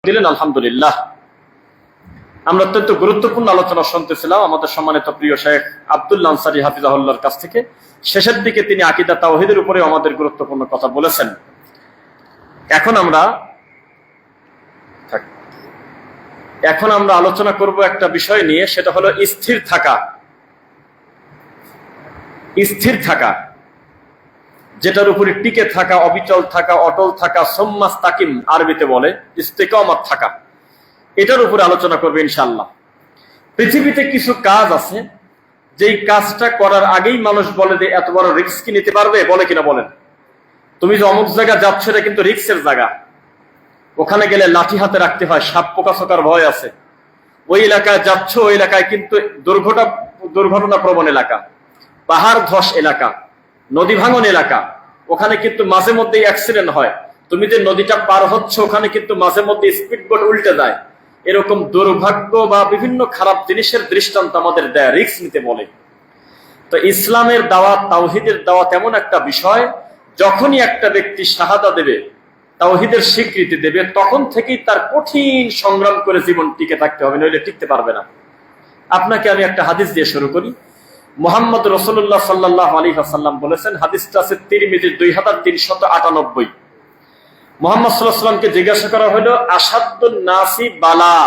দিলেন আলহামদুলিল্লাহ। আমরা অত্যন্ত গুরুত্বপূর্ণ আলোচনা শুনতেছিলাম আমাদের সম্মানিত প্রিয় শেখ আব্দুল্লাহ আনসারী হাফিজাহুল্লাহর কাছ থেকে। শেষের দিকে তিনি আকীদা তাওহীদের উপরে আমাদের গুরুত্বপূর্ণ কথা বলেছেন। এখন আমরা আলোচনা করব একটা বিষয় নিয়ে, সেটা হলো স্থির থাকা। স্থির থাকা, যেটার উপরে টিকে থাকা, অবিচল থাকা, অটল থাকা, সুম্মাস্তাকিম আরবিতে বলে, ইস্তিকামাত থাকা, এটার উপরে আলোচনা করবে ইনশাআল্লাহ। পৃথিবীতে কিছু কাজ আছে যেই কাজটা করার আগেই মানুষ বলে যে এত বড় রিস্ক কি নিতে পারবে, বলে কিনা বলেন? তুমি যে অমুক জায়গা যাচ্ছ এটা কিন্তু রিস্কের জায়গা, ওখানে গেলে লাঠি হাতে রাখতে হয়, সাপ পোকা ছোকার ভয় আছে। ওই এলাকায় যাচ্ছ, ওই এলাকায় কিন্তু দুর্ঘটনা প্রবণ এলাকা, পাহাড় ধস এলাকা, নদী ভাঙন এলাকা, ওখানে কিন্তু মাঝে মধ্যেই অ্যাক্সিডেন্ট হয়। তুমি যে নদীটা পার হচ্ছ ওখানে কিন্তু মাঝে মধ্যে স্পিড বোট উল্টে যায়। এরকম দুর্ভাগ্য বা বিভিন্ন খারাপ জিনিসের দৃষ্টান্ত আমাদের দেয়, রিস্ক নিতে বলে। তো ইসলামের দাওয়াত, তাওহীদের দাওয়াত এমন একটা বিষয়, যখনই একটা ব্যক্তি শাহাদা দেবে, তাওহীদের স্বীকৃতি দেবে, তখন থেকেই তার কঠিন সংগ্রাম করে জীবন টিকে থাকতে হবে, নইলে টিকতে পারবে না। আপনাকে আমি একটা হাদিস দিয়ে শুরু করি। মুহাম্মদ রাসূলুল্লাহ সাল্লাল্লাহু আলাইহি ওয়াসাল্লাম বলেছেন, হাদিসটা আছে তিরমিজির 2398। মুহাম্মদ সাল্লাল্লাহু আলাইহি ওয়াসাল্লামকে জিজ্ঞাসা করা হলো, আসাদ্দুন নাসি বালা,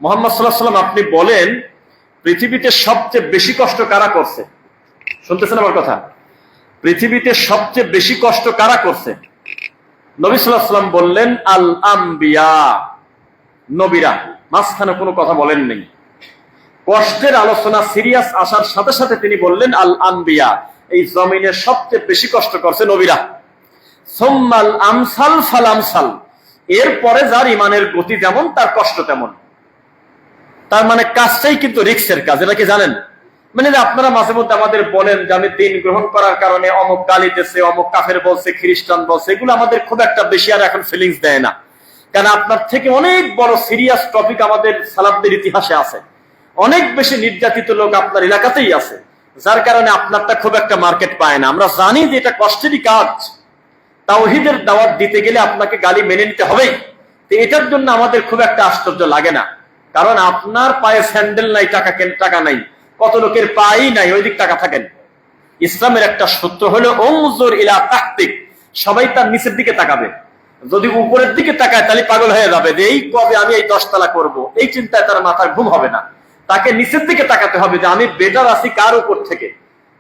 মুহাম্মদ সাল্লাল্লাহু আলাইহি ওয়াসাল্লাম আপনি বলেন পৃথিবীতে সবচেয়ে বেশি কষ্ট কারা করছে? শুনতেছেন আমার কথা? পৃথিবীতে সবচেয়ে বেশি কষ্ট কারা করছে? নবী সাল্লাল্লাহু আলাইহি ওয়াসাল্লাম বললেন, আল আম্বিয়া, নবীরা। মাঝখানে কোনো কথা বলেন নেই। কষ্টের আলোচনা সিরিয়াস আসার সাথে সাথে তিনি বললেন, আল আম্বিয়া, এই জমিনে সবচেয়ে বেশি কষ্ট করছে নবীরা। সুম্মাল আমসাল ফাল আমসাল, এরপরে যার ইমানের গতি যেমন তার কষ্ট তেমন। তার মানে কাজটাই কিন্তু রিস্কের কাজ, এটা কি জানেন? মানে আপনারা মাঝে মধ্যে আমাদের বলেন যে আমি দিন গ্রহণ করার কারণে অমুক গালি দিয়েছে, অমুক কাফের বলছে, খ্রিস্টান বলছে, এগুলো আমাদের খুব একটা বেশি আর এখন ফিলিংস দেয় না। কারণ আপনার থেকে অনেক বড় সিরিয়াস টপিক আমাদের সালাফদের ইতিহাসে আছে। অনেক বেশি নির্যাতিত লোক আপনার এলাকাতেই আছে, যার কারণে আপনারটা খুব একটা মার্কেট পায় না। আমরা জানি যে এটা কষ্টেরই কাজ। তাওহীদের দাওয়াত দিতে গেলে আপনাকে গালি মেনে নিতে হবেই। তো এটার জন্য আমাদের খুব একটা আশ্চর্য লাগে না, কারণ আপনার পায়ে স্যান্ডেল নাই, টাকা নাই, কত লোকের পায়েই নাই, ওই দিক টাকা থাকেন। ইসলামের একটা সূত্র হলো উনজুর ইলা তাহতিক, সবাই তার নিচের দিকে তাকাবে। যদি উপরের দিকে তাকায় তাহলে পাগল হয়ে যাবে যে এই কবে আমি এই 10 তলা করব, এই চিন্তায় তার মাথার ঘুম হবে না। তাকে নিচের দিকে তাকাতে হবে যে আমি বেটার আছি কার উপর থেকে,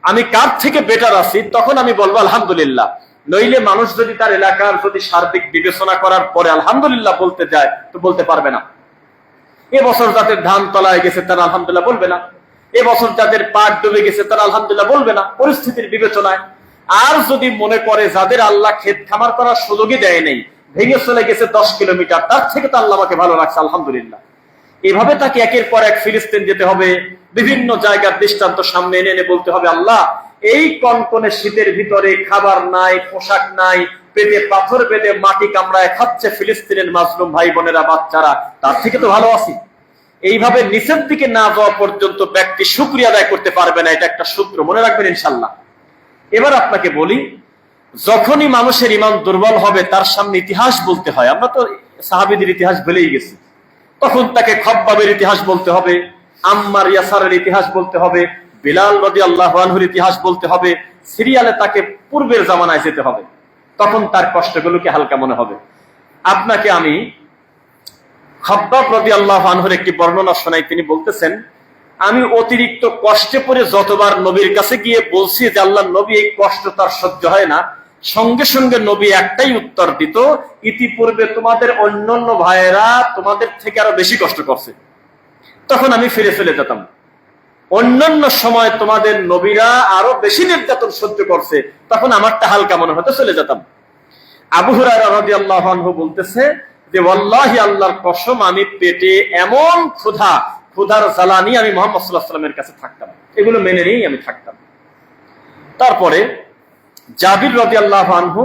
আমি কার থেকে বেটার আছি, তখন আমি বলবো আলহামদুলিল্লাহ। নইলে মানুষ যদি তার এলাকার যদি সার্বিক বিবেচনা করার পরে আলহামদুলিল্লাহ বলতে যায়, তো বলতে পারবে না। এবছর যাদের ধান তলায় গেছে তারা আলহামদুলিল্লাহ বলবে না, এবছর যাদের পাট ডুবে গেছে তারা আলহামদুলিল্লাহ বলবে না, পরিস্থিতির বিবেচনায়। আর যদি মনে করে যাদের আল্লাহ ক্ষেত খামার করার সুযোগই দেয় নেই, ভেঙে চলে গেছে 10 কিলোমিটার, তার থেকে তো আল্লাহ আমাকে ভালো রাখছে আলহামদুলিল্লাহ, এভাবে তাকে একের পর এক ফিলিস্তিন যেতে হবে, বিভিন্ন জায়গার দৃষ্টান্ত সামনে এনে এনে বলতে হবে, আল্লাহ এই কনকনে শীতের ভিতরে খাবার নাই, পোশাক নাই, পেটে পাথর বেঁধে মাটি কামড়ায় খাচ্ছে ফিলিস্তিনের মাজলুম ভাই বোনেরা, বাচ্চারা, তার থেকে তো ভালো আছি। এইভাবে নিচের দিকে না যাওয়া পর্যন্ত ব্যক্তি শুকরিয়া আদায় করতে পারবে না, এটা একটা সূত্র, মনে রাখবেন ইনশাল্লাহ। এবার আপনাকে বলি, যখনই মানুষের ইমান দুর্বল হবে তার সামনে ইতিহাস বলতে হয়। আমরা তো সাহাবীদের ইতিহাস ভুলেই গেছি। তখন তাকে খব্বাবের ইতিহাস বলতে হবে, আম্মার ইয়াসারের ইতিহাস বলতে হবে, বিলাল রাদিয়াল্লাহু আনহুর ইতিহাস বলতে হবে, সিরিয়ালে তাকে পূর্বের জামানায় যেতে হবে, তখন তার কষ্টগুলোকে হালকা মনে হবে। আপনাকে আমি খব্বাব রাদিয়াল্লাহু আনহুর একটি বর্ণনা শোনাই। তিনি বলতেছেন, আমি অতিরিক্ত কষ্টে পড়ে যতবার নবীর কাছে গিয়ে বলছি যে আল্লাহর নবী এই কষ্ট তার সহ্য হয় না, সঙ্গে সঙ্গে নবী একটাই উত্তর দিত, ইতিপূর্বে তোমাদের অন্যান্য ভাইয়েরা তোমাদের থেকে আরো বেশি কষ্ট করছে। তখন আমি ফিরে চলে যেতাম, অন্যান্য সময় তোমাদের নবীরা আরো বেশি নির্যাতন সহ্য করছে, তখন আমারটা হালকা মনে হতে চলে যেতাম। আবু হুরায়রা রাদিয়াল্লাহু আনহু বলতেছে যে ওয়াল্লাহি আল্লাহর কসম, আমি পেটে এমন ক্ষুধার জ্বালানি আমি মুহাম্মদ সাল্লাল্লাহু আলাইহি ওয়াসাল্লামের কাছে থাকতাম, এগুলো মেনে নিয়েই আমি থাকতাম। তারপরে জাবির রাদিয়াল্লাহু আনহু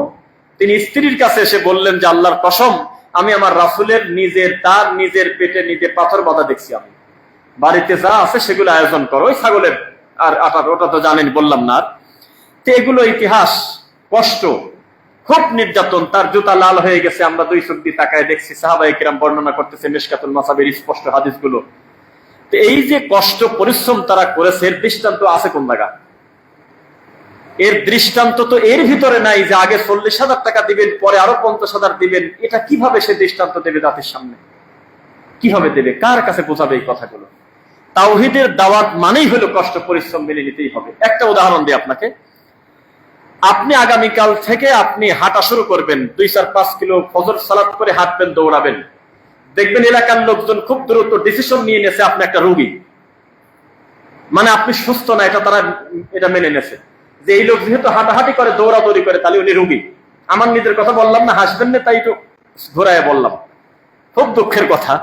তিনি স্ত্রীর কাছে এসে বললেন যে আল্লাহর কসম, আমি আমার রাসূলের তার নিজের পেটে নিজে পাথর বাঁধা দেখছি। আমি বাড়িতে যা আছে সেগুলো আয়োজন করো, ওই ছাগলের আর আটা, ওটা তো জানেন, বললাম না। তো এগুলো ইতিহাস, কষ্ট, খুব নির্যাতন, তার জুতা লাল হয়ে গেছে, আমরা দুই চোখ দিয়ে তাকায় দেখছি, সাহাবায়ে কিরাম বর্ণনা করতেছে মিশকাতুল মাসাবির স্পষ্ট হাদিসগুলো। তো এই যে কষ্ট পরিশ্রম তারা করেছে, এর দৃষ্টান্ত আছে কোন জায়গা? এর দৃষ্টান্ত তো এর ভিতরে নাই যে আগে 40,000 টাকা দিবেন, পরে আরো 50,000 দিবেন। এটা কিভাবে সে দৃষ্টান্ত দেবে জাতির সামনে? কিভাবে দেবে? কার কাছে বোঝাবে এই কথাগুলো? তাওহীদের দাওয়াত মানেই হলো কষ্ট পরিশ্রম মেনে নিতেই হবে। একটা উদাহরণ দিই আপনাকে। আপনি আগামীকাল থেকে আপনি হাঁটা শুরু করবেন, 2-4-5 কিলো ফজর সালাত করে হাঁটবেন, দৌড়াবেন। দেখবেন এলাকার লোকজন খুব দ্রুত ডিসিশন নিয়ে নিয়েছে আপনি একটা রোগী, মানে আপনি সুস্থ না, এটা তারা এটা মেনে নিয়েছে যে এই লোক যেহেতু হাঁটাহাঁটি করে, দৌড়াদৌড়ি করে, তাহলে উনি রোগী। আমার নিজের কথা বললাম না, হাসবেন না, তাই একটু ঘোরায় বললাম। খুব দুঃখের কথা,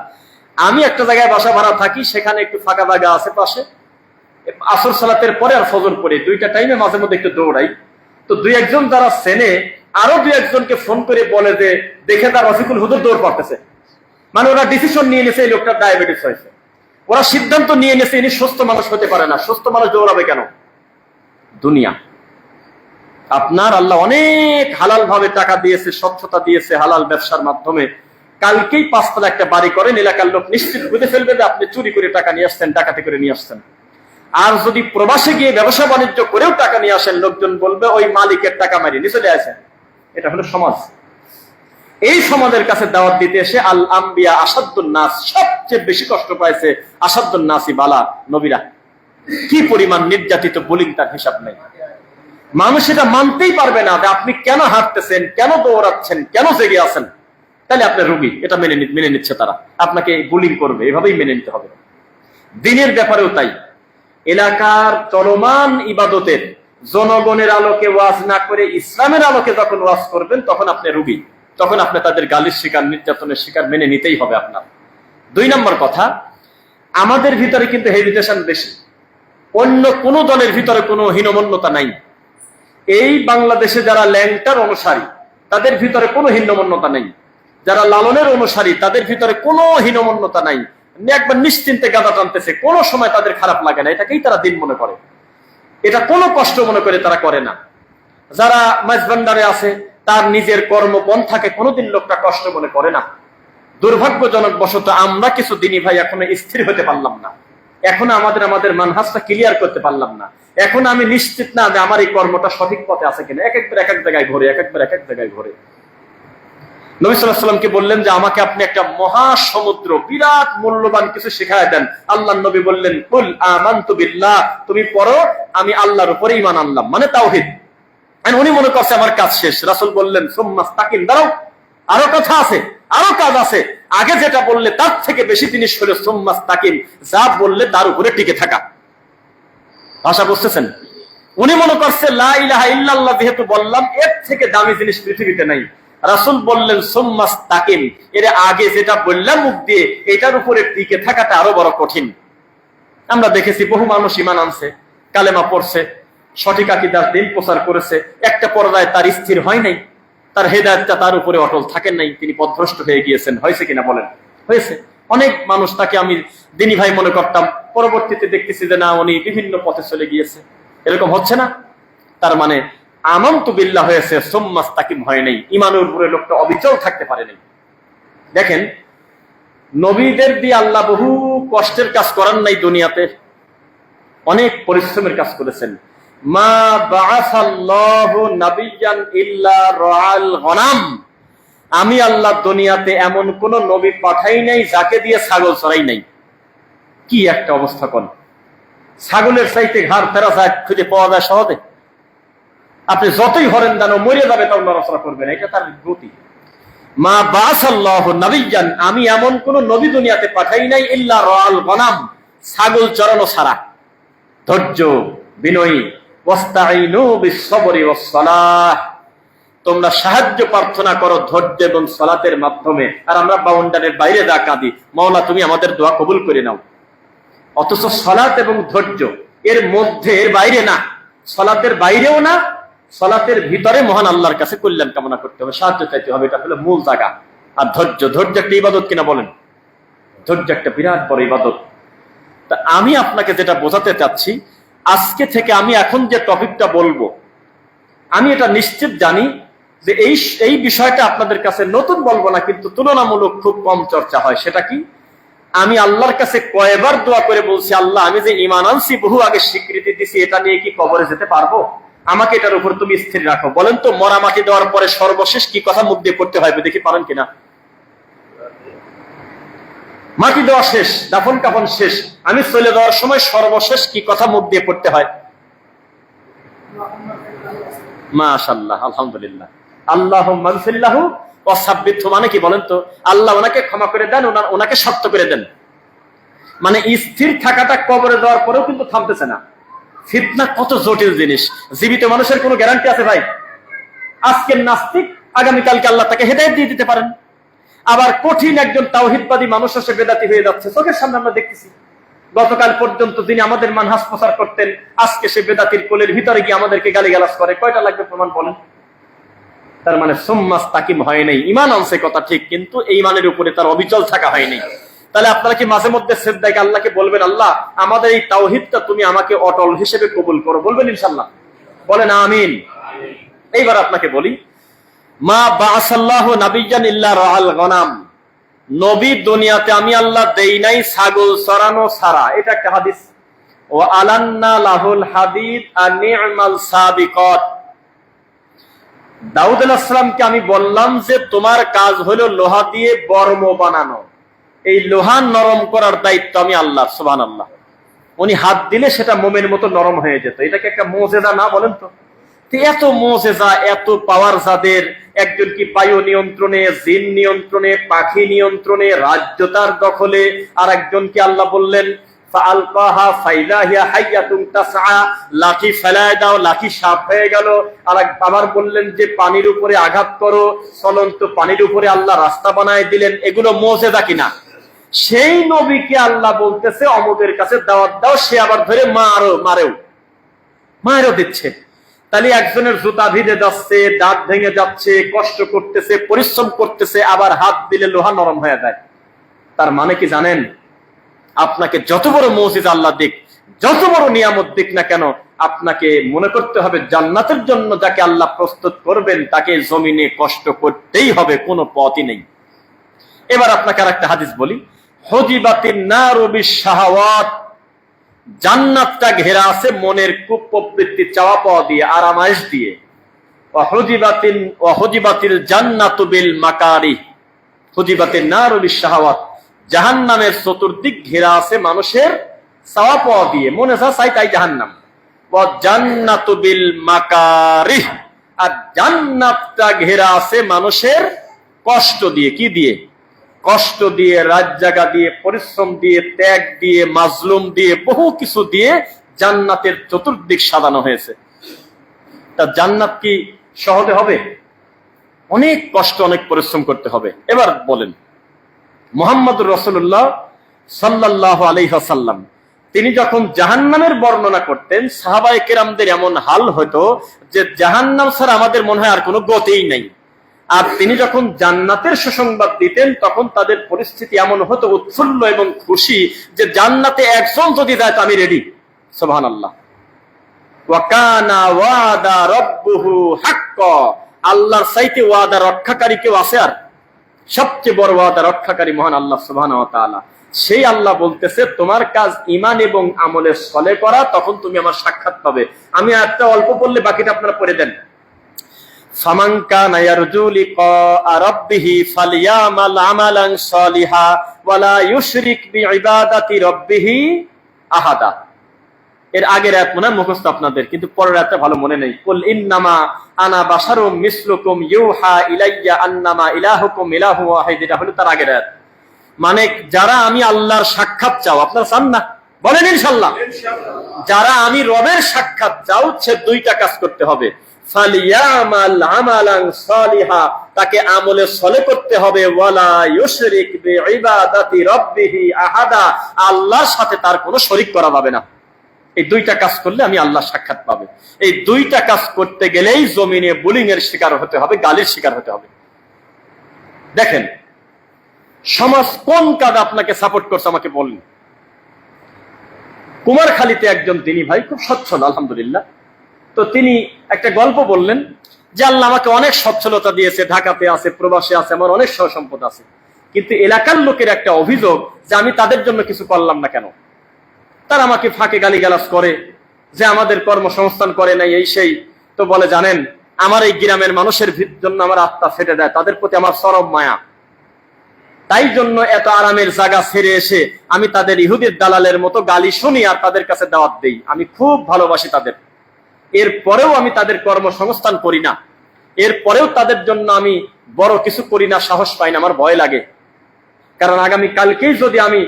আমি একটা জায়গায় বাসা ভাড়া থাকি, সেখানে একটু ফাঁকা জায়গা আছে পাশে। আসর সালাতের পরে আর ফজর পরে দুইটা টাইমে মাঝে মধ্যে একটু দৌড়াই। তো দুই একজন যারা চেনে আরো দুই একজনকে ফোন করে বলে যে দেখে তার রফিকুল হুজুর দৌড় পারতেছে। মানে ওরা ডিসিশন নিয়ে নিয়েছে এই লোকটার ডায়াবেটিস হয়েছে, ওরা সিদ্ধান্ত নিয়ে নিয়েছে ইনি সুস্থ মানুষ হতে পারে না। সুস্থ মানুষ দৌড়াবে কেন? দুনিয়া। আপনার আল্লাহ অনেক হালাল ভাবে টাকা দিয়েছে, স্বচ্ছতা দিয়েছে হালাল ব্যবসার মাধ্যমে। কালকেই 5 তলা একটা বাড়ি করেন, এলাকার লোক নিশ্চিত বুঝে ফেলবে যে আপনি চুরি করে টাকা নিয়ে আসছেন, ডাকাতি করে নিয়ে আসছেন। আর যদি প্রবাসে গিয়ে ব্যবসা বাণিজ্য করেও টাকা নিয়ে আসেন, লোকজন বলবে ওই মালিকের টাকা মারিয়ে নিয়ে চলে আসেন। এটা হলো সমাজ। এই সমাজের কাছে দাওয়াত দিতে এসে আল আম্বিয়া আসাদুন নাস, সবচেয়ে বেশি কষ্ট পাইছে আসাদুন নাসি বালা, নবীরা। কি পরিমাণ নির্যাতিত বলিন তার হিসাব নেই। মানুষ এটা মানতেই পারবে না যে আপনি কেন হাঁটতেছেন, কেন দৌড়াচ্ছেন, কেন জেগে আছেন, তাহলে আপনি রোগী। এটা মেনে নিচ্ছে তারা, আপনাকে বুলিং করবে, এভাবেই মেনে নিতে হবে। দিনের ব্যাপারেও তাই। এলাকার চলমান ইবাদতের জনগণের আলোকে ওয়াজ না করে ইসলামের আলোকে যখন ওয়াজ করবেন, তখন আপনি রোগী, তখন আপনি তাদের গালির শিকার, নির্যাতনের শিকার, মেনে নিতেই হবে আপনার। 2 নম্বর কথা, আমাদের ভিতরে কিন্তু হেজিটেশন বেশি, অন্য কোন দলের ভিতরে কোনো হীনমন্যতা নাই। এই বাংলাদেশে যারা ল্যাংটার অনুসারী, তাদের ভিতরে কোনো হীনমন্যতা নেই। যারা লালনের অনুসারী, তাদের ভিতরে কোনো হীনমন্যতা নাই। একবার নিশ্চিন্তে গাদা টানতেছে, কোনো সময় তাদের খারাপ লাগে না, এটাকেই তারা দিন মনে করে, এটা কোনো কষ্ট মনে করে তারা করে না। যারা মাঝভান্ডারে আছে, তার নিজের কর্মপন্থাকে কোনোদিন লোকটা কষ্ট মনে করে না। দুর্ভাগ্যজনক বশত আমরা কিছু দিনী ভাই এখনো স্থির হতে পারলাম না, এখনো আমাদের মানহাজটা ক্লিয়ার করতে পারলাম না। এখন আমি নিশ্চিত না যে আমার এই কর্মটা সঠিক পথে আছে কিনা। একবার এক জায়গায় ঘোরে, একবার এক জায়গায় ঘোরে। নবী সাল্লাল্লাহু আলাইহি ওয়াসাল্লামকে বললেন যে আমাকে আপনি একটা মহাসমুদ্র, বিরাট মূল্যবান কিছু শিখায় দেন। আল্লাহর নবী বললেন কুল আমানতু বিল্লাহ, তুমি পড়ো আমি আল্লাহর উপরে ঈমান আনলাম, মানে তাওহীদ। উনি মনে করছে আমার কাজ শেষ। রাসূল বললেন সুম্মাস্তাকিম, দাঁড়াও, আরো কথা আছে, আরো কাজ আছে। আগে যেটা বললে তার থেকে বেশি জিনিস হলো সুম্মাস্তাকিম, যা বললে তার উপরে টিকে থাকা। ভাষা বুঝতেছেন? উনি মনে করছে লা ইলাহা ইল্লাল্লাহ যেহেতু বললাম, এর থেকে দামি জিনিস পৃথিবীতে নাই। রাসূল বললেন সুম্মাস্তাকিম, এর আগে যেটা বললাম মুখ দিয়ে, এটার উপরে টিকে থাকাটা আরো বড় কঠিন। আমরা দেখেছি বহু মানুষ ঈমান আনছে, কালেমা পড়ছে, সঠিক আকীদার দিন প্রচার করেছে, একটা পর্যায়ে তার স্থির হয় নাই, তার হেদায়েতটা তার উপরে অটল থাকেন নাই, তিনি পথভ্রষ্ট হয়ে গিয়েছেন। হয়েছে কিনা বলেন? হয়েছে। অনেক মানুষ তাকে আমি দিনী ভাই মনে করতাম, পরবর্তীতে দেখতেছি যে না, উনি বিভিন্ন পথে চলে গিয়েছে। এরকম হচ্ছে না? তার মানে আমানতু বিল্লাহ হয়েছে, সুম্মাস্তাকিম হয় নাই, ঈমানের উপরে লোকটা অবিচল থাকতে পারে নাই। দেখেন, নবীদের দিয়ে আল্লাহ বহু কষ্টের কাজ করান নাই দুনিয়াতে, অনেক পরিশ্রমের কাজ করেছেন। মা বাআসাল্লাহু নাবিয়্যান ইল্লা রাআল গনাম, আমি আল্লাহ দুনিয়াতে এমন কোন নবী পাঠাই নাই যাকে দিয়ে ছাগল চড়াই নাই। কি একটা অবস্থা! কোন ছাগলের চাইতে ঘাড় ফেরা যায় খুঁজে পাওয়া যায় সহজে? আপনি যতই হরেন দানো, মরে যাবে, তাও নড়াচড়া করবে না, এটা তার গতি। মা বাআসাল্লাহু নাবিয়্যান, আমি এমন কোন নবী দুনিয়াতে পাঠাই নাই ইল্লা রাআল গনাম, ছাগল চড়ানো ছাড়া। ধৈর্য, বিনয়ী, ওয়াস্তাঈনু বিস-সাবরি ওয়াস-সালাহ, তোমরা সাহায্য প্রার্থনা করো ধৈর্য এবং সালাতের মাধ্যমে। আর আমরা বাউন্ডারির বাইরে যা কাঁদি, মাওলা তুমি আমাদের দোয়া কবুল করে নাও। অথচ সালাত এবং ধৈর্য এর মধ্যে, এর বাইরে না, সালাতের বাইরেও না, সালাতের ভিতরে মহান আল্লাহর কাছে কল্যাণ কামনা করতে হবে, সাহায্য চাইতে হবে, এটা হলো মূল জায়গা। আর ধৈর্য একটা ইবাদত কিনা বলেন? ধৈর্য একটা বিরাট বড় ইবাদত। তা আমি আপনাকে যেটা বোঝাতে চাচ্ছি, আজকে থেকে আমি এখন যে টপিকটা বলবো, আমি এটা নিশ্চিত জানি যে এই বিষয়টা আপনাদের কাছে নতুন বলবো না, কিন্তু তুলনামূলক খুব কম চর্চা হয়। সেটা কি? আমি আল্লাহর কাছে কয়বার দোয়া করে বলছি, আল্লাহ আমি যে ঈমান আনছি বহু আগে স্বীকৃতি দিছি, এটা নিয়ে কি কবরে যেতে পারবো? আমাকে এটার উপর তুমি স্থির রাখো। বলেন তো, মরা মাটি দেওয়ার পরে সর্বশেষ কি কথা মুখ দিয়ে পড়তে হয় দেখি, পারেন কিনা? মাটি দেওয়া শেষ, দাফন কাফন শেষ, আমি চলে যাওয়ার সময় সর্বশেষ কি কথা মুখ দিয়ে পড়তে হয়? মাশাআল্লাহ, আলহামদুলিল্লাহ। আল্লাহুম্মা গফিরলাহু ওয়া সাব্বিতহু, মানে কি বলেন তো? আল্লাহ ওনাকে ক্ষমা করে দেন, ওনাকে শক্ত করে দেন। মানে স্থির থাকাটা কবরে যাওয়ার পরেও কিন্তু থামতেছে না। ফিতনা কত জটিল জিনিস। জীবিত মানুষের কোনো গ্যারান্টি আছে ভাই? আজকের নাস্তিক, আগামীকালকে আল্লাহ তাকে হেদায়েত দিয়ে দিতে পারেন। আবার কঠিন একজন তাওহীদবাদী মানুষ এসে বেদাতি হয়ে যাচ্ছে, চোখের সামনে আমরা দেখতেছি। গতকাল পর্যন্ত যিনি আমাদের মানহাজ প্রচার করতেন, আজকে সে বেদাতির কোলের ভিতরে গিয়ে আমাদেরকে গালিগালাজ করে। কয়টা লাগবে প্রমাণ বলেন? তার মানে সুম্মাস তাকিম হয় নাই। ঈমান আনছে কথা ঠিক, কিন্তু এই ঈমানের উপরে তার অবিচল থাকা হয়নি। তাহলে আপনারা কি মাঝে মধ্যে সিজদায় আল্লাহকে বলবেন, আল্লাহ আমাদের এই তাওহীদটা তুমি আমাকে অটল হিসেবে কবুল করো? বলবেন ইনশাআল্লাহ? বলেন আমিন। এইবার আপনাকে বলি, মা বাআসাল্লাহু নাবিয়্যান ইল্লা রাআল গনাম, নবী দুনিয়াতে আমি আল্লাহ দেই নাই ছাগল চরানো ছাড়া। এটা একটা হাদিস। ওয়া আলান্না লাহুল হাদিদ আন নি'মাল সাবিকাত, দাউদ আলাইহিস সালামকে আমি বললাম যে তোমার কাজ হলো লোহা দিয়ে বর্ম বানানো, এই লোহা নরম করার দায়িত্ব আমি আল্লাহর। সুবহানাল্লাহ। উনি হাত দিলে সেটা মোমের মতো নরম হয়ে যেত। এটাকে একটা মুজিজা না বলেন তো? এত মুজিজা, এত পাওয়ার যাদের, একজন কি বায়ু নিয়ন্ত্রণে, জিন নিয়ন্ত্রণে, পাখি নিয়ন্ত্রণে, রাজ্য তার দখলে, আর একজন কি আল্লাহ বললেন ফাআলকাহা ফাইদা হিয়া হাইয়াতুন তাসআ, লাঠি ফেলায় দাও, লাঠি সাপ হয়ে গেল। আর আবার বললেন যে পানির উপরে আঘাত করো, চলন্ত পানির উপরে আল্লাহ রাস্তা বানায় দিলেন। এগুলো মুজিজা কিনা? সেই নবীকে আল্লাহ বলতেছে অমুকের কাছে দাওয়াত দাও, সে আবার ধরে মারও দিচ্ছে। তাহলে একজনের জুতা ভিজে যাচ্ছে, দাঁত ভেঙে যাচ্ছে, কষ্ট করতেছে, পরিশ্রম করতেছে, আবার হাত দিলে লোহা নরম হয়ে যায়। তার মানে কি জানেন? আপনাকে যত বড় মুজিজা আল্লাহ দিক, যত বড় নিয়ামত দিক না কেন, আপনাকে মনে করতে হবে জান্নাতের জন্য যাকে আল্লাহ প্রস্তুত করবেন তাকে জমিনে কষ্ট করতেই হবে, কোনো পথই নেই। এবার আপনাকে আর একটা হাদিস বলি, হুজিবাতিন নারু বিশ-শাহাওয়াত, জান্নাতটা ঘেরা আছে মনের কুপ্রবৃত্তি, চাওয়া পাওয়া দিয়ে, আরামায়েশ দিয়ে। ওয়া হুজিবাতিল জান্নাতু বিল মাকারিহ, হুজিবাতিন নারু বিশ-শাহাওয়াত, জাহান্নামের চতুর্দিক ঘেরা আছে মানুষের চাওয়া পাওয়া দিয়ে, মনে যা চাই তাই জাহান্নাম। ওয়া জান্নাতু বিল মাকারিহ, আর জান্নাতটা ঘেরা আছে মানুষের কষ্ট দিয়ে। কি দিয়ে? কষ্ট দিয়ে, রাত জাগা দিয়ে, পরিশ্রম দিয়ে, ত্যাগ দিয়ে, মাজলুম দিয়ে, বহু কিছু দিয়ে জান্নাতের চতুর্দিক সাজানো হয়েছে। তা জান্নাত কি সহজে হবে? অনেক কষ্ট, অনেক পরিশ্রম করতে হবে। এবার বলেন, মুহাম্মদুর রাসূলুল্লাহ সাল্লাল্লাহু আলাইহি ওয়াসাল্লাম তিনি যখন জাহান্নামের বর্ণনা করতেন, সাহাবায়ে কেরামদের এমন হাল হতো যে জাহান্নাম ছাড়া আমাদের মনে হয় আর কোনো গতিই নাই। আর তিনি যখন জান্নাতের সুসংবাদ দিতেন তখন তাদের পরিস্থিতি এমন হতো উৎফুল্ল এবং খুশি যে জান্নাতে একজন যদি যায় তো আমি রেডি। সুবহানাল্লাহ। ওয়া কানা ওয়াদা রাব্বুহু হাক্কা, আল্লাহর চাইতে ওয়াদা রক্ষাকারী কেউ আছে? আর সবচেয়ে বড় ওয়াদা রক্ষাকারী মহান আল্লাহ সুবহানাহু ওয়া তাআলা। সেই আল্লাহ বলতেছে তোমার কাজ ঈমান এবং আমলে সলে করা, তখন তুমি আমার সাক্ষাৎ পাবে। আমি একটা অল্প পড়লে বাকিটা আপনারা পড়ে দেন। ফামান কানা ইয়ারজু লিকা রাব্বিহি ফালইয়ামাল আমালান সালিহা ওয়া লা ইউশরিক বিইবাদাতি রাব্বিহি আহাদা। এর আগের আয়াত মনে মুখস্থ আপনাদের, কিন্তু পরের আয়াতটা ভালো মনে নেই। কুল ইন্নামা আনা বাশারুম মিসলুকুম ইউহা ইলাইয়া আন্নামা ইলাহুকুম ইলাহু ওয়াহিদ, এটা হলো তার আগের আয়াত। মানে যারা আমি আল্লাহর সাক্ষাৎ চাও, আপনারা চান না? বলেন ইনশাআল্লাহ। যারা আমি রবের সাক্ষাৎ চাও, সে দুইটা কাজ করতে হবে। ফালিয়ামাল আমালান সালিহা, তাকে আমলে সলে করতে হবে। ওয়ালা ইউশরিক বিইবাদাতি রাব্বিহি আহাদা, আল্লাহর সাথে তার কোনো শরীক করা যাবে না। এই দুইটা কাজ করলে আমি আল্লাহ সাক্ষাৎ পাবে। এই দুইটা কাজ করতে গেলেই জমিনে বুলিং এর শিকার হতে হবে, গালির শিকার হতে হবে। দেখেন সমাজ কোন কাজ আপনাকে সাপোর্ট করছে আমাকে বলুন। কুমারখালীতে একজন দিনী ভাই, খুব সচ্ছল আলহামদুলিল্লাহ, তো তিনি একটা গল্প বললেন যে আল্লাহ আমাকে অনেক সচ্ছলতা দিয়েছে, ঢাকাতে আছে, প্রবাসে আছে, আমার অনেক সহ সম্পদ আছে, কিন্তু এলাকার লোকের একটা অভিযোগ যে আমি তাদের জন্য কিছু করলাম না কেন। তারা আমাকে ফাঁকে গালিগালাজ করে যে আমাদের কর্মসংস্থান করে নাই, এই সেই। তো বলে জানেন, আমার এই গ্রামের মানুষের জন্য আমার আত্মা ফেটে দেয়, তাদের প্রতি আমার চরম মায়া। তাই জন্য এত আরামের জায়গা ছেড়ে এসে আমি তাদের ইহুদির দালালের মতো গালি শুনি আর তাদের কাছে দাওয়াত দেই। আমি খুব ভালোবাসি তাদের, এরপরেও আমি তাদের কর্মসংস্থান করি না, এরপরেও তাদের জন্য আমি বড় কিছু করি না, সাহস পাই না, আমার ভয় লাগে। কারণ আগামী কালকেই যদি আমি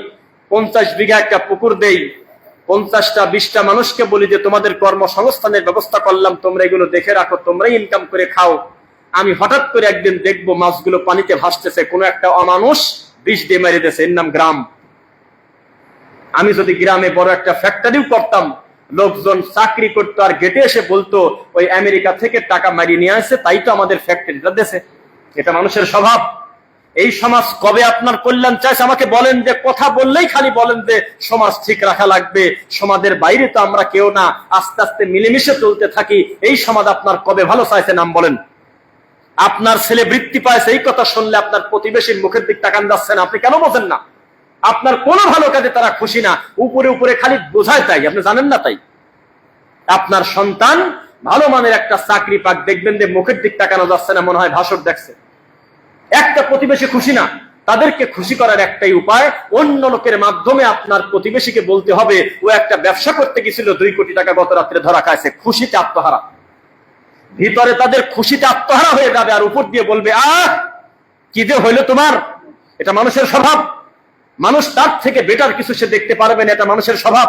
50 বিঘা একটা পুকুর দেই, 50টা 20টা মানুষকে বলি যে তোমাদের কর্মসংস্থানের ব্যবস্থা করলাম, তোমরা এগুলো দেখে রাখো, তোমরাই ইনকাম করে খাও, আমি হঠাৎ করে একদিন দেখবো মাছগুলো পানিতে ভাসতেছে, কোনো একটা অমানুষ বিষ দিয়ে মেরে দিয়েছে, এর নাম গ্রাম। আমি যদি গ্রামে বড় একটা ফ্যাক্টরিও করতাম, লোকজন চাকরি করতো আর গেটে এসে বলতো ওই আমেরিকা থেকে টাকা মারিয়ে নিয়ে আসছে, তাই তো আমাদের ফ্যাক্টরিটা দেশে। এটা মানুষের স্বভাব। এই সমাজ কবে আপনার কল্যাণ চাইছে আমাকে বলেন, যে কথা বললেই খালি বলেন যে সমাজ ঠিক রাখা লাগবে, সমাজের বাইরে তো আমরা কেউ না, আস্তে আস্তে মিলেমিশে চলতে থাকি, এই সমাজ আপনার কবে ভালো চাইছে নাম বলেন। আপনার ছেলে বৃত্তি পাইছে, এই কথা শুনলে আপনার প্রতিবেশীর মুখের দিক তাকান যাচ্ছে না, আপনি কেন বোঝেন না? আপনার কোনো ভালো কাজে তারা খুশি না, উপরে উপরে খালি বোঝায়, তাই আপনি জানেন না। তাই আপনার সন্তান ভালো মানের একটা চাকরি পাক, দেখবেন যে মুখের দিক তাকানো যাচ্ছে না, মনে হয় ভাষণ দেখছে। একটা প্রতিবেশী খুশি না, তাদেরকে খুশি করার একটাই উপায়, অন্য লোকের মাধ্যমে আপনার প্রতিবেশীকে বলতে হবে ও একটা ব্যবসা করতে গেছিল, 2 কোটি টাকা গত রাত্রে ধরা খাইছে, খুশিতে আত্মহারা। ভিতরে তাদের খুশিতে আত্মহারা হয়ে যাবে, আর উপর দিয়ে বলবে আহ কি যে হইলো তোমার। এটা মানুষের স্বভাব। মানুষ তার থেকে বেটার কিছু সে দেখতে পারবে না, এটা মানুষের স্বভাব।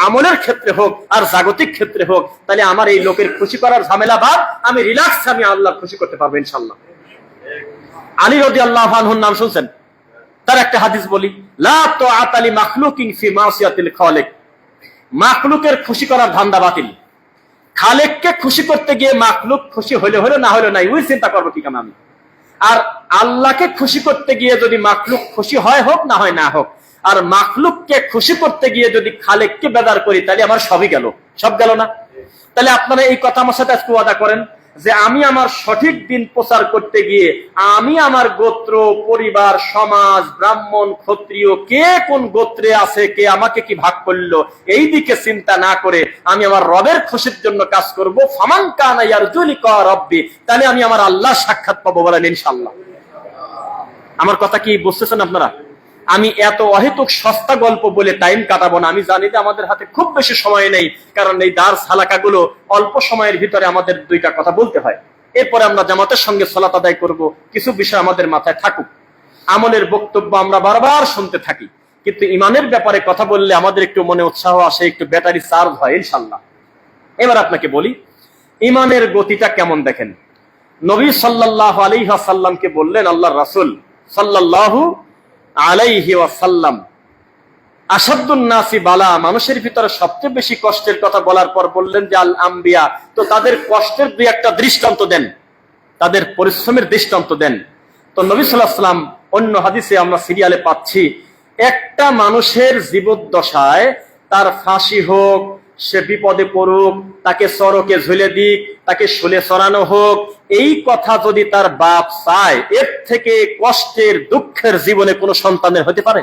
আমলের ক্ষেত্রে হোক আর জাগতিক ক্ষেত্রে হোক, তাহলে আমার এই লোকের খুশি করার ঝামেলা বাদ, আমি রিল্যাক্স, আমি আল্লাহ খুশি করতে পারবো ইনশাল্লাহ। আলী রাদিয়াল্লাহু আনহুর নাম শুনছেন? তার একটা হাদিস বলি, লা তাআতা লি মাখলুকিন ফি মাসিয়াতিল খালিক। মাখলুকের খুশি করার ধান্দা বাতিল। খালেককে খুশি করতে গিয়ে মাখলুক খুশি হইলে হলো, না হলো নাই, ওই চিন্তা করবো কি কাম আমি। আর আল্লাহকে খুশি করতে গিয়ে যদি মাখলুক খুশি হয় হোক, না হয় না হোক, আর মাখলুককে খুশি করতে গিয়ে যদি খালেককে বেদার করি, তাহলে আমার সবই গেল, সব গেল না? তাহলে আপনারা এই কথা আমার সাথে আজকে ওয়াদা করেন যে আমি আমার সঠিক দিন প্রচার করতে গিয়ে আমি আমার গোত্র, পরিবার, সমাজ, ব্রাহ্মণ, ক্ষত্রিয়, কে কোন গোত্রে আছে, কে আমাকে কি ভাগ করলো, এই দিকে চিন্তা না করে আমি আমার রবের খুশির জন্য কাজ করব। ফামান কানা ইয়ারজু লিকা রাব্বি, তাহলে আমি আমার আল্লাহ সাক্ষাৎ পাবো, বলেন ইনশাআল্লাহ। আমার কথা কি বুঝতেছেন আপনারা? আমি এত অহেতুক সস্তা গল্প বলে টাইম কাটাবো না। আমি জানি যে আমাদের হাতে খুব বেশি সময় নেই, কারণ এই দার্স হালাকাগুলো অল্প সময়ের ভিতরে আমাদের 2টা কথা বলতে হয়, এরপরে আমরা জামাতের সঙ্গে সালাত আদায় করব। কিছু বিষয় আমাদের মাথায় থাকুক। আমলের বক্তব্য আমরা বারবার শুনতে থাকি, কিন্তু ইমানের ব্যাপারে কথা বললে আমাদের একটু মনে উৎসাহ আসে, একটু ব্যাটারি চার্জ হয় ইনশাল্লাহ। এবার আপনাকে বলি, ইমানের গতিটা কেমন দেখেন। নবী সাল্লাল্লাহু আলাইহি ওয়াসাল্লামকে বললেন আল্লাহর রাসূল সাল্লাল্লাহু আলাইহি ওয়াসাল্লাম, আসাদুন নাসি বালা, মানুষের ভিতরে সবচেয়ে বেশি কষ্টের কথা বলার পর বললেন যে আল আম্বিয়া, তো তাদের কষ্টের 2-1টা দৃষ্টান্ত দেন, তাদের পরিশ্রমের দৃষ্টান্ত দেন। তো নবী সাল্লাল্লাহু আলাইহি ওয়াসাল্লাম অন্য হাদিসে আমরা সিরিয়ালে পাচ্ছি, একটা মানুষের জীবদ্দশায় তার ফাঁসি হোক, সে বিপদে পড়ুক, তাকে সড়কে ঝুলে দিক, তাকে শুলে চড়ানো হোক, এই কথা যদি তার বাপ চায়, এর থেকে কষ্টের দুঃখের জীবনে কোনো সন্তানের হতে পারে?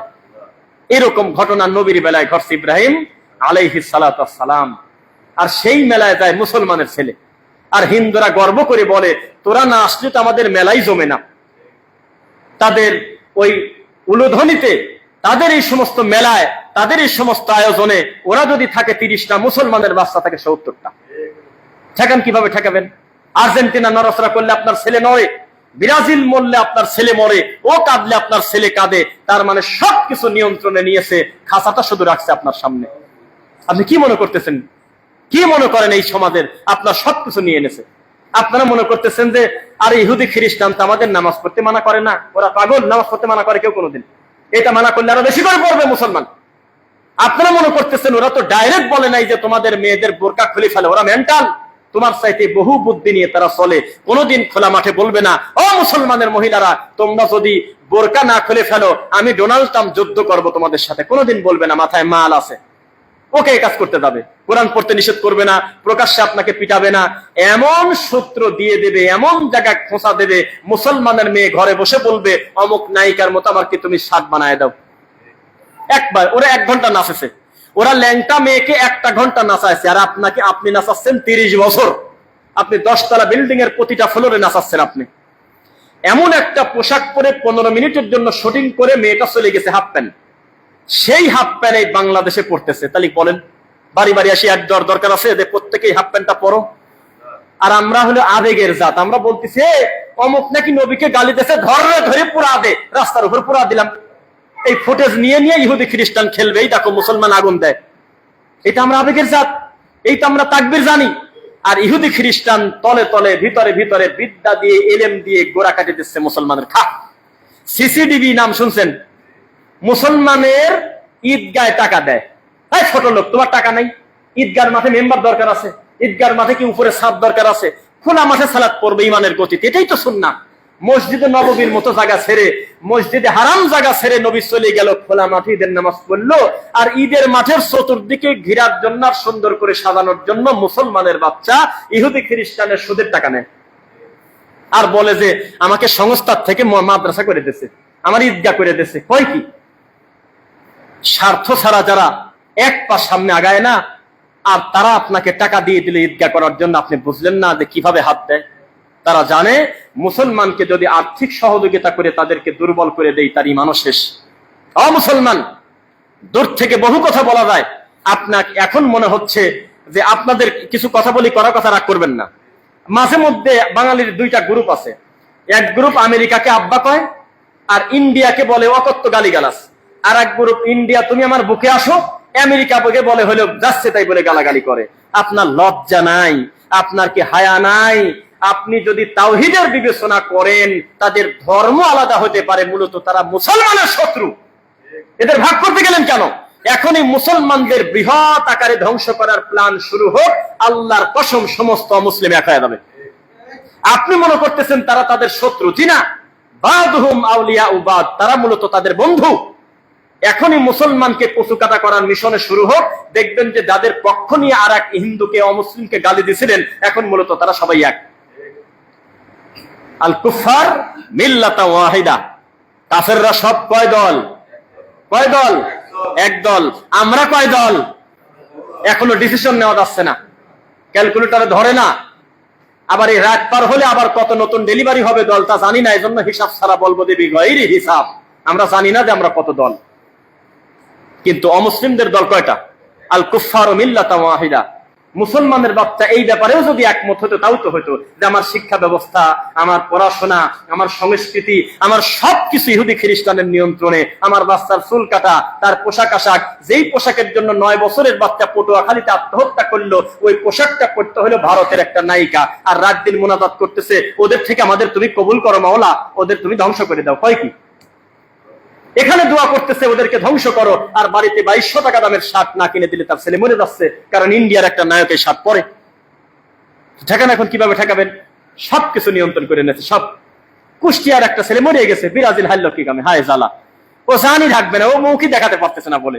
এরকম ঘটনা নবীর বেলায় ঘটছে, ইব্রাহিম আলাইহিস সালাতু ওয়াস সালাম। আর সেই মেলায় যায় মুসলমানের ছেলে, আর হিন্দুরা গর্ব করে বলে তোরা না আসলে তো আমাদের মেলাই জমে না। তাদের ওই উলুধ্বনিতে, তাদের এই সমস্ত মেলায়, তাদের এই সমস্ত আয়োজনে ওরা যদি থাকে 30টা, মুসলমানের বাচ্চা থাকে 70টা। ঠেকান কিভাবে ঠেকাবেন? আর্জেন্টিনা নড়াচড়া করলে আপনার ছেলে নড়ে, ব্রাজিল মরলে আপনার ছেলে মরে, ও কাঁদলে আপনার ছেলে কাঁদে। তার মানে সবকিছু নিয়ন্ত্রণে নিয়েছে, খাঁচাটা শুধু রাখছে আপনার সামনে। আপনি কি মনে করতেছেন? কি মনে করেন এই সমাজের আপনার সবকিছু নিয়ে এনেছে? আপনারা মনে করতেছেন যে আরে ইহুদি খ্রিস্টান তো আমাদের নামাজ পড়তে মানা করে না, ওরা পাগল, নামাজ পড়তে মানা করে কেউ কোনোদিন? এটা মানা করলে আরো বেশি করে পড়বে মুসলমান। আপনারা মনে করতেছেন ওরা তো ডাইরেক্ট বলে নাই যে তোমাদের মেয়েদের বোরকা খুলে ফেলে, ওরা মেন্টাল, তোমার চাইতে বহু বুদ্ধি নিয়ে তারা চলে। কোনোদিন খোলা মাঠে বলবে না ও মুসলমানের মহিলারা তোমরা যদি বোরকা না খুলে ফেলো আমি ডোনাল্ড ট্রাম্প যুদ্ধ করবো তোমাদের সাথে, কোনোদিন বলবে না, মাথায় মাল আছে। ওকে এই কাজ করতে যাবে, কোরআন পড়তে নিষেধ করবে না, প্রকাশ্যে আপনাকে পিটাবে না, এমন সূত্র দিয়ে দেবে, এমন জায়গায় খোঁচা দেবে, মুসলমানের মেয়ে ঘরে বসে বলবে অমুক নায়িকার মতো আমাকে তুমি শাক বানায় দাও। একবার ওরা 1 ঘন্টা নাচেছে, ওরা ল্যাংটা মেয়েকে 1টা ঘন্টা নাচাইছে, আর আপনি নাচাচ্ছেন 30 বছর। আপনি 10 তলা বিল্ডিং এর প্রতিটা ফ্লোরে নাচাচ্ছেন। আপনি এমন একটা পোশাক পরে 15 মিনিটের জন্য শুটিং করে মেয়েটা চলে গেছে হাফ প্যান্ট, সেই হাফ প্যান্ট এই বাংলাদেশে পড়তেছে। তাহলে বলেন বাড়ি বাড়ি আসি এক দরকার আছে এদের প্রত্যেকেই হাফ প্যান্টটা পরো? আর আমরা হলো আবেগের জাত, আমরা বলতেছি অমুক নাকি নবীকে গালি দিয়েছে, ধরে পুরা দে, রাস্তার উপর পুরা দিলাম। এই ফুটেজ নিয়ে ইহুদি খ্রিস্টান খেলবে, এই দেখো মুসলমান আগুন দেয়। এটা আমরা আবেগের জাত, এইটা আমরা তাকবীর জানি। আর ইহুদি খ্রিস্টান তলে তলে ভিতরে ভিতরে বিদ্যা দিয়ে এলেম দিয়ে গোড়া কাটে দিচ্ছে মুসলমানের। সিসিডিবি নাম শুনছেন? মুসলমানের ঈদগায় টাকা দেয়। এই ছোট লোক, তোমার টাকা নাই? ঈদগার মাঠে মেম্বার দরকার আছে, ঈদগার মাঠে কি উপরে ছাদ দরকার আছে? খোলা মাঠে সালাত পড়বে ইমানের গতিতে, এটাই তো সুন্নাহ। মসজিদে নববীর মতো জায়গা ছেড়ে, মসজিদে হারাম জায়গা ছেড়ে নবী চলে গেল, খোলা মাঠে ঈদের নামাজ পড়লো। আর ঈদের মাঠের চতুর্দিকে ঘিরার জন্য আর সুন্দর করে সাজানোর জন্য মুসলমানের বাচ্চা ইহুদি খ্রিস্টানের সুদের টাকা নেয়, আর বলে যে আমাকে সংস্থার থেকে মাদ্রাসা করে দিয়েছে, আমার ঈদগাহ করে দিয়েছে। কয় কি? স্বার্থ ছাড়া যারা এক পা সামনে আগায় না, আর তারা আপনাকে টাকা দিয়ে দিলে ঈদগাহ করার জন্য, আপনি বুঝলেন না যে কিভাবে হাত দেয়। তারা জানে মুসলমানকে যদি আর্থিক সহযোগিতা করে তাদেরকে দুর্বল করে দেয়, তার ঈমানও শেষ। মুসলমান, দূর থেকে বহু কথা বলা যায়। আপনাকে এখন মনে হচ্ছে যে আপনাদের কিছু কথা বলি, করার কথা রাগ করবেন না। মাঝে মধ্যে বাঙালির 2টা গ্রুপ আছে। এক গ্রুপ আমেরিকাকে আব্বা কয়, আর ইন্ডিয়াকে বলে অকথ্য গালিগালাজ। আর এক গ্রুপ ইন্ডিয়া তুমি আমার বুকে আসো, আমেরিকা বুকে বলে হলো যাচ্ছে তাই বলে গালাগালি করে। আপনার লজ্জা নাই? আপনার কি হায়া নাই? আপনি যদি তাওহীদের বিবেচনা করেন, তাদের ধর্ম আলাদা হতে পারে, মূলত তারা মুসলমানের শত্রু। এদের ভাগ করতে গেলেন কেন? এখনই মুসলমানদের বৃহৎ আকারে ধ্বংস করার প্ল্যান শুরু হোক, আল্লাহর কসম সমস্ত মুসলিম এক হয়ে যাবে। আপনি মনে করতেছেন তারা তাদের শত্রু, জি না, বাদহুম আউলিয়া উবাদ, তারা মূলত তাদের বন্ধু। এখনই মুসলমানকে কচুকাটা করার মিশনে শুরু হোক, দেখবেন যে যাদের পক্ষ নিয়ে আর এক হিন্দুকে অমুসলিমকে গালি দিয়েছিলেন, এখন মূলত তারা সবাই এক। আল কুফার মিল্লাতা ওয়াহিদা, কাফেররা সব কয় দল? কয় দল? এক দল। আমরা কয় দল? এখনো ডিসিশন নেওয়া যাচ্ছে না, ক্যালকুলেটরে ধরে না। আবার এই রাত পার হলে আবার কত নতুন ডেলিভারি হবে দল তা জানি না, এই জন্য হিসাব ছাড়া বলবো দেবী গয়রি হিসাব। আমরা জানি না যে আমরা কত দল। কিন্তু অমুসলিমদের দল কয়টা? আল কুফার মিল্লাতা ওয়াহিদা। মুসলমানের বাচ্চা এই ব্যাপারেও যদি একমত হতো, তাও তো হতো যে আমার শিক্ষা ব্যবস্থা, আমার পড়াশোনা, আমার সংস্কৃতি, আমার সবকিছু ইহুদি খ্রিস্টানের নিয়ন্ত্রণে। আমার বাচ্চার চুল কাটা, তার পোশাক আশাক, যেই পোশাকের জন্য 9 বছরের বাচ্চা পটুয়াখালীতে আত্মহত্যা করলো, ওই পোশাকটা পড়তে হলো ভারতের একটা নায়িকা, আর রাত দিন মুনাজাত করতেছে, ওদের থেকে আমাদের তুমি কবুল করো মাওলা, ওদের তুমি ধ্বংস করে দাও। কয় কি? এখানে দোয়া করতেছে ওদেরকে ধ্বংস করো, আর বাড়িতে 2200 টাকা দামের শার্ট না কিনে দিলে তার ছেলে মরে যাচ্ছে, কারণ ইন্ডিয়ার একটা নায়কের শার্ট পরে। ঠেকান এখন কিভাবে ঠেকাবেন? সবকিছু নিয়ন্ত্রণ করে নিয়েছে সব। কুষ্টিয়ার একটা ছেলে মরে গেছে, ব্রাজিল হারল কি কামে, হায় জ্বালা। ও জানি থাকবে না, ও মুখই দেখাতে পারতেছে না বলে,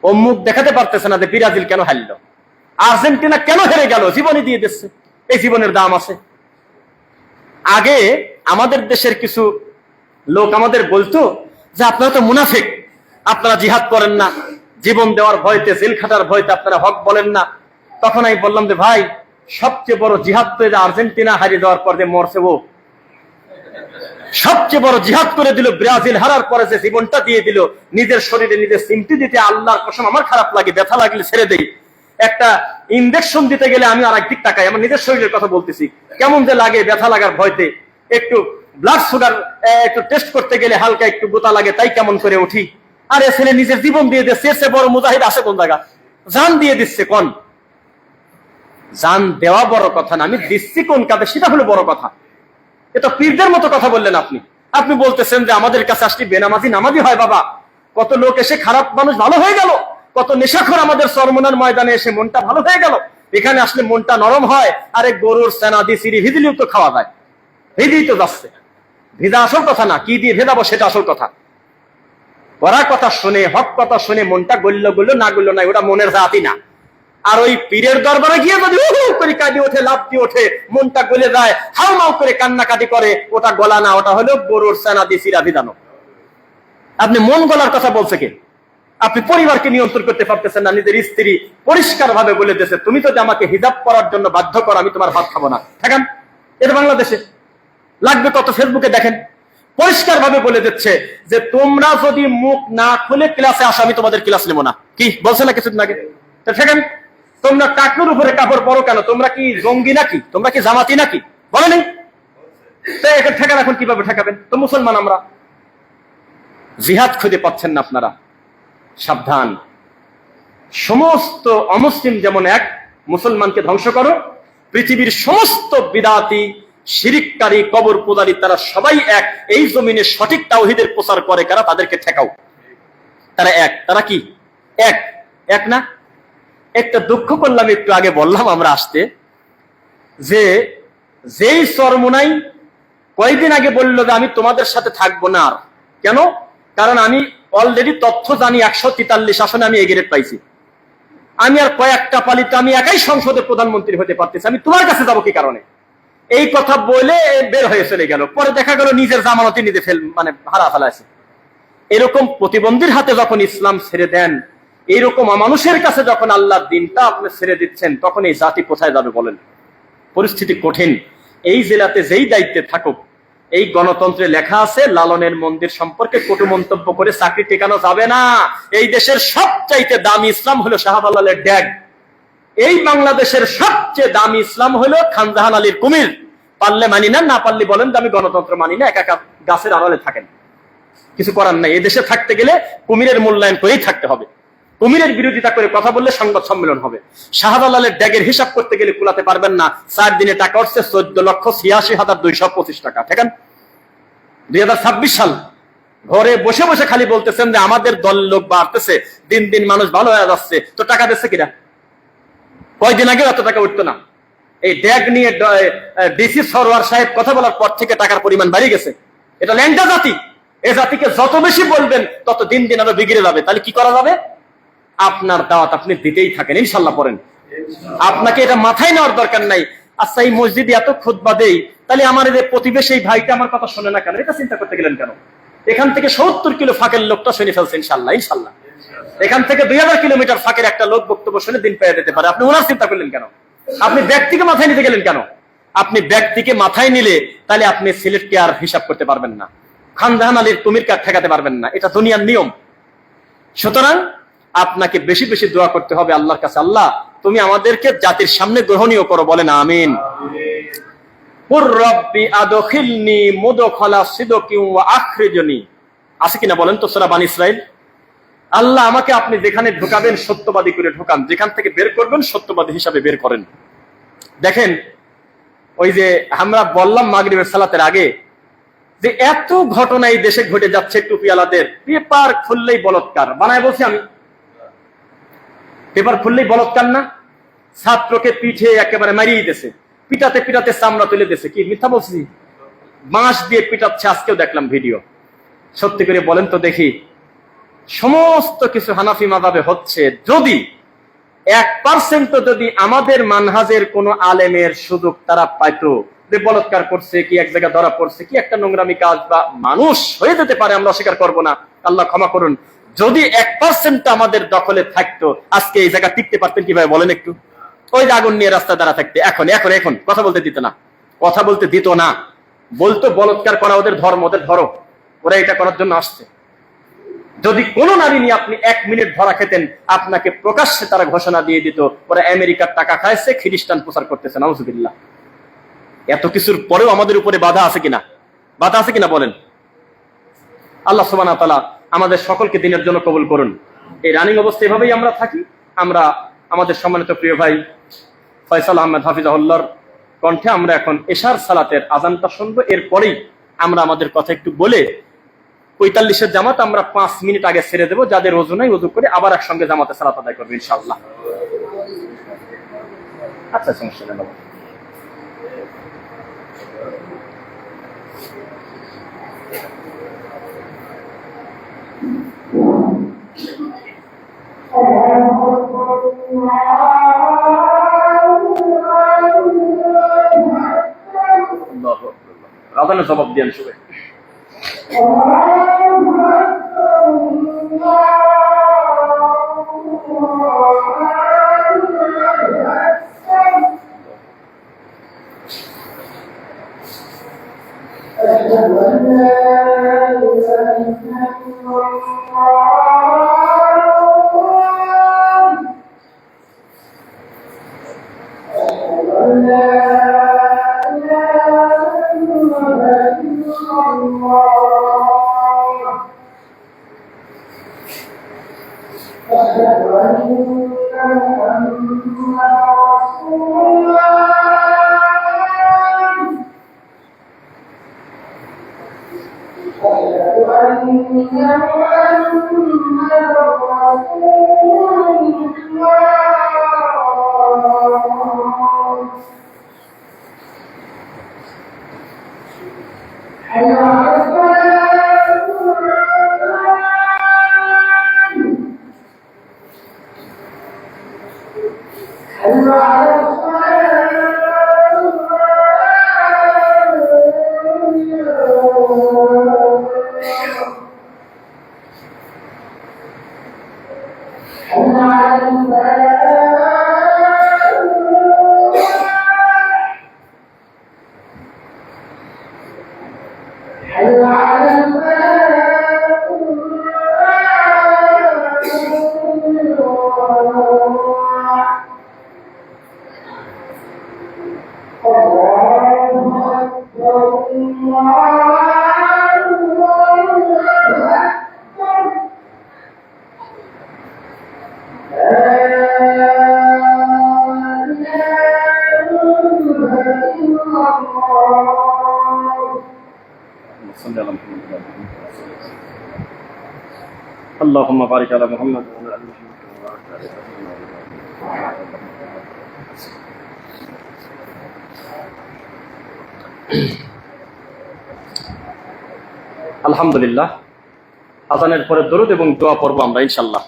ও মুখ দেখাতে পারতেছে না যে ব্রাজিল কেন হারল, আর্জেন্টিনা কেন হেরে গেল, জীবনই দিয়ে দিচ্ছে। এই জীবনের দাম আছে। আগে আমাদের দেশের কিছু লোক আমাদের বলতো যে আপনারা তো মুনাফিক, আপনারা জিহাদ করেন না, জীবন দেওয়ার ভয়তে, জেল খাটার ভয়তে আপনারা হক বলেন না। তখন আমি বললাম যে ভাই, সবচেয়ে বড় জিহাদ তো আর্জেন্টিনা হারিয়ে দেওয়ার পর যে মরছে, ও সবচেয়ে বড় জিহাদ করে দিল। ব্রাজিল হারার পরে যে জীবনটা দিয়ে দিল, নিজের শরীরে নিজের সিমটি দিতে, আল্লাহর কসম আমার খারাপ লাগে, ব্যথা লাগলে ছেড়ে দেই। একটা ইনজেকশন দিতে গেলে আমি আর একদিক তাকাই, আমার নিজের শরীরের কথা বলতেছি, কেমন যে লাগে ব্যথা লাগার ভয়তে। একটু ব্লাড সুগার একটু টেস্ট করতে গেলে হালকা একটু গোতা লাগে, তাই কেমন করে উঠি। আর এ ছেলে নিজের জীবন দিয়ে দিচ্ছে, এর চেয়ে বড় মুজাহিদ আছে কোন জায়গা? জান দিয়ে দিচ্ছে। কোন জান দেওয়া বড় কথা না, আমি দিচ্ছি কোন কাজে সেটা হলো বড় কথা। এটা পীরদের মতো কথা বললেন আপনি। আপনি বলতেছেন যে আমাদের কাছে আসলে বেনামাজি নামাজি হয়। বাবা, কত লোক এসে খারাপ মানুষ ভালো হয়ে গেল, কত নেশাখোর আমাদের চরমনার ময়দানে এসে মনটা ভালো হয়ে গেল। এখানে আসলে মনটা নরম হয়। আরে গরুর সেনা দিয়ে সিঁড়ি ভিজিলেও তো খাওয়া যায়, ভিজেই তো যাচ্ছে। ভিজা আসল কথা না, কি দিয়ে ভেজাবো সেটা আসল কথা। ওরা কথা শুনে, হক কথা শুনে মনটা গল্ল গল্ল, না গল্ল নাই, ওটা মনের জাতি না। আর ওই পীরের দরবারে গিয়ে যদি করে কাঁদি ওঠে, লাভ দিয়ে ওঠে, মনটা গলে যায়, হাউ মাউ করে কান্নাকাটি করে, ওটা গলা না, ওটা হলো গরুর সেনা দিয়ে চিরা ভিদানো। আপনি মন গলার কথা বলছে কে? আপনি পরিবারকে নিয়ন্ত্রণ করতে পারতেছেন না। নিজের স্ত্রী পরিষ্কার ভাবে বলে দিয়েছে, তুমি যদি আমাকে হিজাব করার জন্য বাধ্য করো, আমি তোমার ভাত খাবো না। ঠেকান। এটা বাংলাদেশে লাগবে কত? ফেসবুকে দেখেন, পরিষ্কার ভাবে বলে দিচ্ছে যে তোমরা যদি মুখ না খুলে ক্লাসে আসো, আমি তোমাদের ক্লাস নেবো না। কি বলছে না কিছুদিন আগে? ঠেকান। তোমরা টাকনুর উপরে কাপড় পরো কেন? তোমরা কি জঙ্গি নাকি? তোমরা কি জামাতি নাকি? বলে নেই? ঠেকান। এখন কিভাবে ঠেকাবেন? তো মুসলমান আমরা। জিহাদ খুঁজে পাচ্ছেন না আপনারা, সাবধান। সমস্ত অমুসলিম যেমন এক, মুসলমানকে ধ্বংস করো। পৃথিবীর সমস্ত বিদাতি, শিরিককারী, কবর পূজারী, তারা সবাই এক। এই জমিনে সঠিক তাওহীদের প্রচার করে কারা? তাদেরকে ঠেকাও। তারা এক। তারা কি এক? এক না? একটা দুঃখ করলাম, একটু আগে বললাম আমরা আসতে, যে যেই চরমোনাই কয়েকদিন আগে বলল যে আমি তোমাদের সাথে থাকবো না। আর কেন? কারণ আমি অলরেডি তথ্য জানি, 143 আসনে আমি এগ্রেড পাইছি। আমি আর কয়েকটা পালিতে আমি একাই সংসদে প্রধানমন্ত্রী হতে পারতেছি, আমি তোমার কাছে যাবো কি কারণে? এই কথা বলে বের হয়ে চলে গেল। পরে দেখা গেল নিজের জামানতি নিজে হারা ফেলাইছে। এরকম প্রতিবন্ধীর হাতে যখন ইসলাম ছেড়ে দেন, এইরকম মানুষের কাছে যখন আল্লাহর দিনটা আপনি ছেড়ে দিচ্ছেন, তখন এই জাতি কোথায় যাবে বলেন? পরিস্থিতি কঠিন। এই জেলাতে যেই দায়িত্বে থাকুক, এই গণতন্ত্রে লেখা আছে লালনের মন্দির সম্পর্কে কটু মন্তব্য করে চাকরি টেকানো যাবে না। এই দেশের সবচাইতে দামি ইসলাম হলো শাহজালালের ড্যাগ। এই বাংলাদেশের সবচেয়ে দামি ইসলাম হলো খানজাহান আলীর কুমির। পারলে মানি না, না পারলে বলেন যে আমি গণতন্ত্র মানি না, একা গাছের আড়ালে থাকেন। কিছু করার নাই। এই দেশে থাকতে গেলে কুমিরের মূল্যায়ন করেই থাকতে হবে। কুমিরের বিরোধিতা করে কথা বললে সংবাদ সম্মেলন হবে। শাহজালালের ড্যাগের হিসাব করতে গেলে কুলাতে পারবেন না। 4 দিনে টাকা উঠছে 14,86,225 টাকা। ঠিক আছে? 2026 সাল। ঘরে বসে বসে খালি বলতেছেন যে আমাদের দল লোক বাড়তেছে, দিন দিন মানুষ ভালো হয়ে যাচ্ছে। তো টাকা দিচ্ছে কিনা? কয়দিন আগে এত টাকা উঠতো না। এই ড্যাগ নিয়ে ডিসি সরওয়ার সাহেব কথা বলার পর থেকে টাকার পরিমাণ বাড়িয়ে গেছে। এটা ল্যাংটা জাতি। এই জাতিকে যত বেশি বলবেন তত দিন দিন আরো বিগড়ে যাবে। তাহলে কি করা যাবে? আপনার দাওয়াত আপনি দিতেই থাকেন, ইনশাল্লাহ পড়েন। আপনাকে এটা মাথায় নেওয়ার দরকার নাই। আচ্ছা, এই মসজিদে এত খুতবা দেই, তাহলে আমার এই প্রতিবেশী ভাইটা আমার কথা শোনে না কেন? এটা চিন্তা করতে গেলেন কেন? এখান থেকে 70 কিলো ফাঁকের লোকটা শুনে ফেলছে ইনশাল্লাহ। ইনশাল্লাহ এখান থেকে 2000 কিলোমিটার ফাঁকের একটা লোক বক্তব্য শুনে দিন পেয়ে দিতে পারে। আপনি ওনার চিন্তা করলেন কেন? আপনি ব্যক্তিকে মাথায় নিতে গেলেন কেন? আপনি ব্যক্তিকে মাথায় নিলে তাহলে আপনি সিলেটকে আর হিসাব করতে পারবেন না, খানজাহান আলীর কুমিরকে আর ঠেকাতে পারবেন না। এটা দুনিয়ার নিয়ম। সুতরাং আপনাকে বেশি বেশি দোয়া করতে হবে আল্লাহর কাছে, আল্লাহ তুমি আমাদেরকে জাতির সামনে গ্রহণীয় করো। বলেন আমিন। আছে কিনা বলেন তো সূরা বানী ইসরাইল। আল্লাহ আমাকে আপনি যেখানে ঢোকাবেন সত্যবাদী করে ঢোকান, যেখান থেকে বের করবেন সত্যবাদী হিসাবে বের করেন। দেখেন, ওই যে আমরা বললাম মাগরিবের সালাতের আগে যে এত ঘটনা এই দেশে ঘটে যাচ্ছে, টুপিওয়ালাদের পেপার খুললেই বলৎকার বানায়। বলছি আমি, পেপার খুললেই বলৎকার না? ছাত্রকে পিঠে একেবারে মারিয়ে দিয়েছে, পিটাতে পিটাতে চামড়া তুলে দিয়েছে। কি মিথ্যা বলছি? বাঁশ দিয়ে পিটাচ্ছে, আজকেও দেখলাম ভিডিও। সত্যি করে বলেন তো দেখি, সমস্ত কিছু হানাফি মাযহাবে হচ্ছে। যদি 1% যদি আমাদের মানহাজের কোন আলেমের সুযোগ তারা পাইতো, যে বলৎকার করছে, কি এক জায়গায় ধরা পড়ছে, কি একটা নোংরামি কাজ বা মানুষ হয়ে যেতে পারে, আমরা অস্বীকার করবো না, আল্লাহ ক্ষমা করুন। যদি 1% আমাদের দখলে থাকতো, আজকে এই জায়গা টিকতে পারতেন কিভাবে বলেন একটু? ওই যে আগুন নিয়ে রাস্তা দ্বারা থাকতে, এখন এখন এখন কথা বলতে দিত না, কথা বলতে দিত না। বলতো বলৎকার করা ওদের ধর্ম, ওদের ধরো, ওরা এটা করার জন্য আসছে। যদি কোন নারী নিয়ে আপনি 1 মিনিট ধরা খেতেন, আপনাকে প্রকাশ্যে তারা ঘোষণা দিয়ে দিত ওরা আমেরিকার টাকা খাইছে, খ্রিস্টান প্রচার করতেছে। নাউজুবিল্লাহ। এত কিছুর পরেও আমাদের উপরে বাধা আছে কিনা? বাধা আছে কিনা বলেন? আল্লাহ সুবহানাহু ওয়া তাআলা আমাদের সকলকে দিনের জন্য কবুল করুন। এই রানিং অবস্থা এভাবেই আমরা থাকি। আমরা আমাদের সম্মানিত প্রিয় ভাই ফয়সাল আহমেদ হাফিজাহুল্লাহর কণ্ঠে আমরা এখন এশার সালাতের আজানটা শুনবো। এরপরেই আমরা আমাদের কথা একটু বলে 45-এর জামাত আমরা 5 মিনিট আগে ছেড়ে দেবো। যাদের ওযু নাই ওযু করে আবার একসঙ্গে জামাতে সালাত আদায় করবে ইনশাআল্লাহ। আচ্ছা, সমস্যা নেই। আজানের জবাব দিয়েন সবাই। اللهم بارك على محمد وعلى ال محمد আলহামদুলিল্লাহ। আযানের পরে দরুদ এবং দোয়া পড়ব আমরা ইনশাআল্লাহ।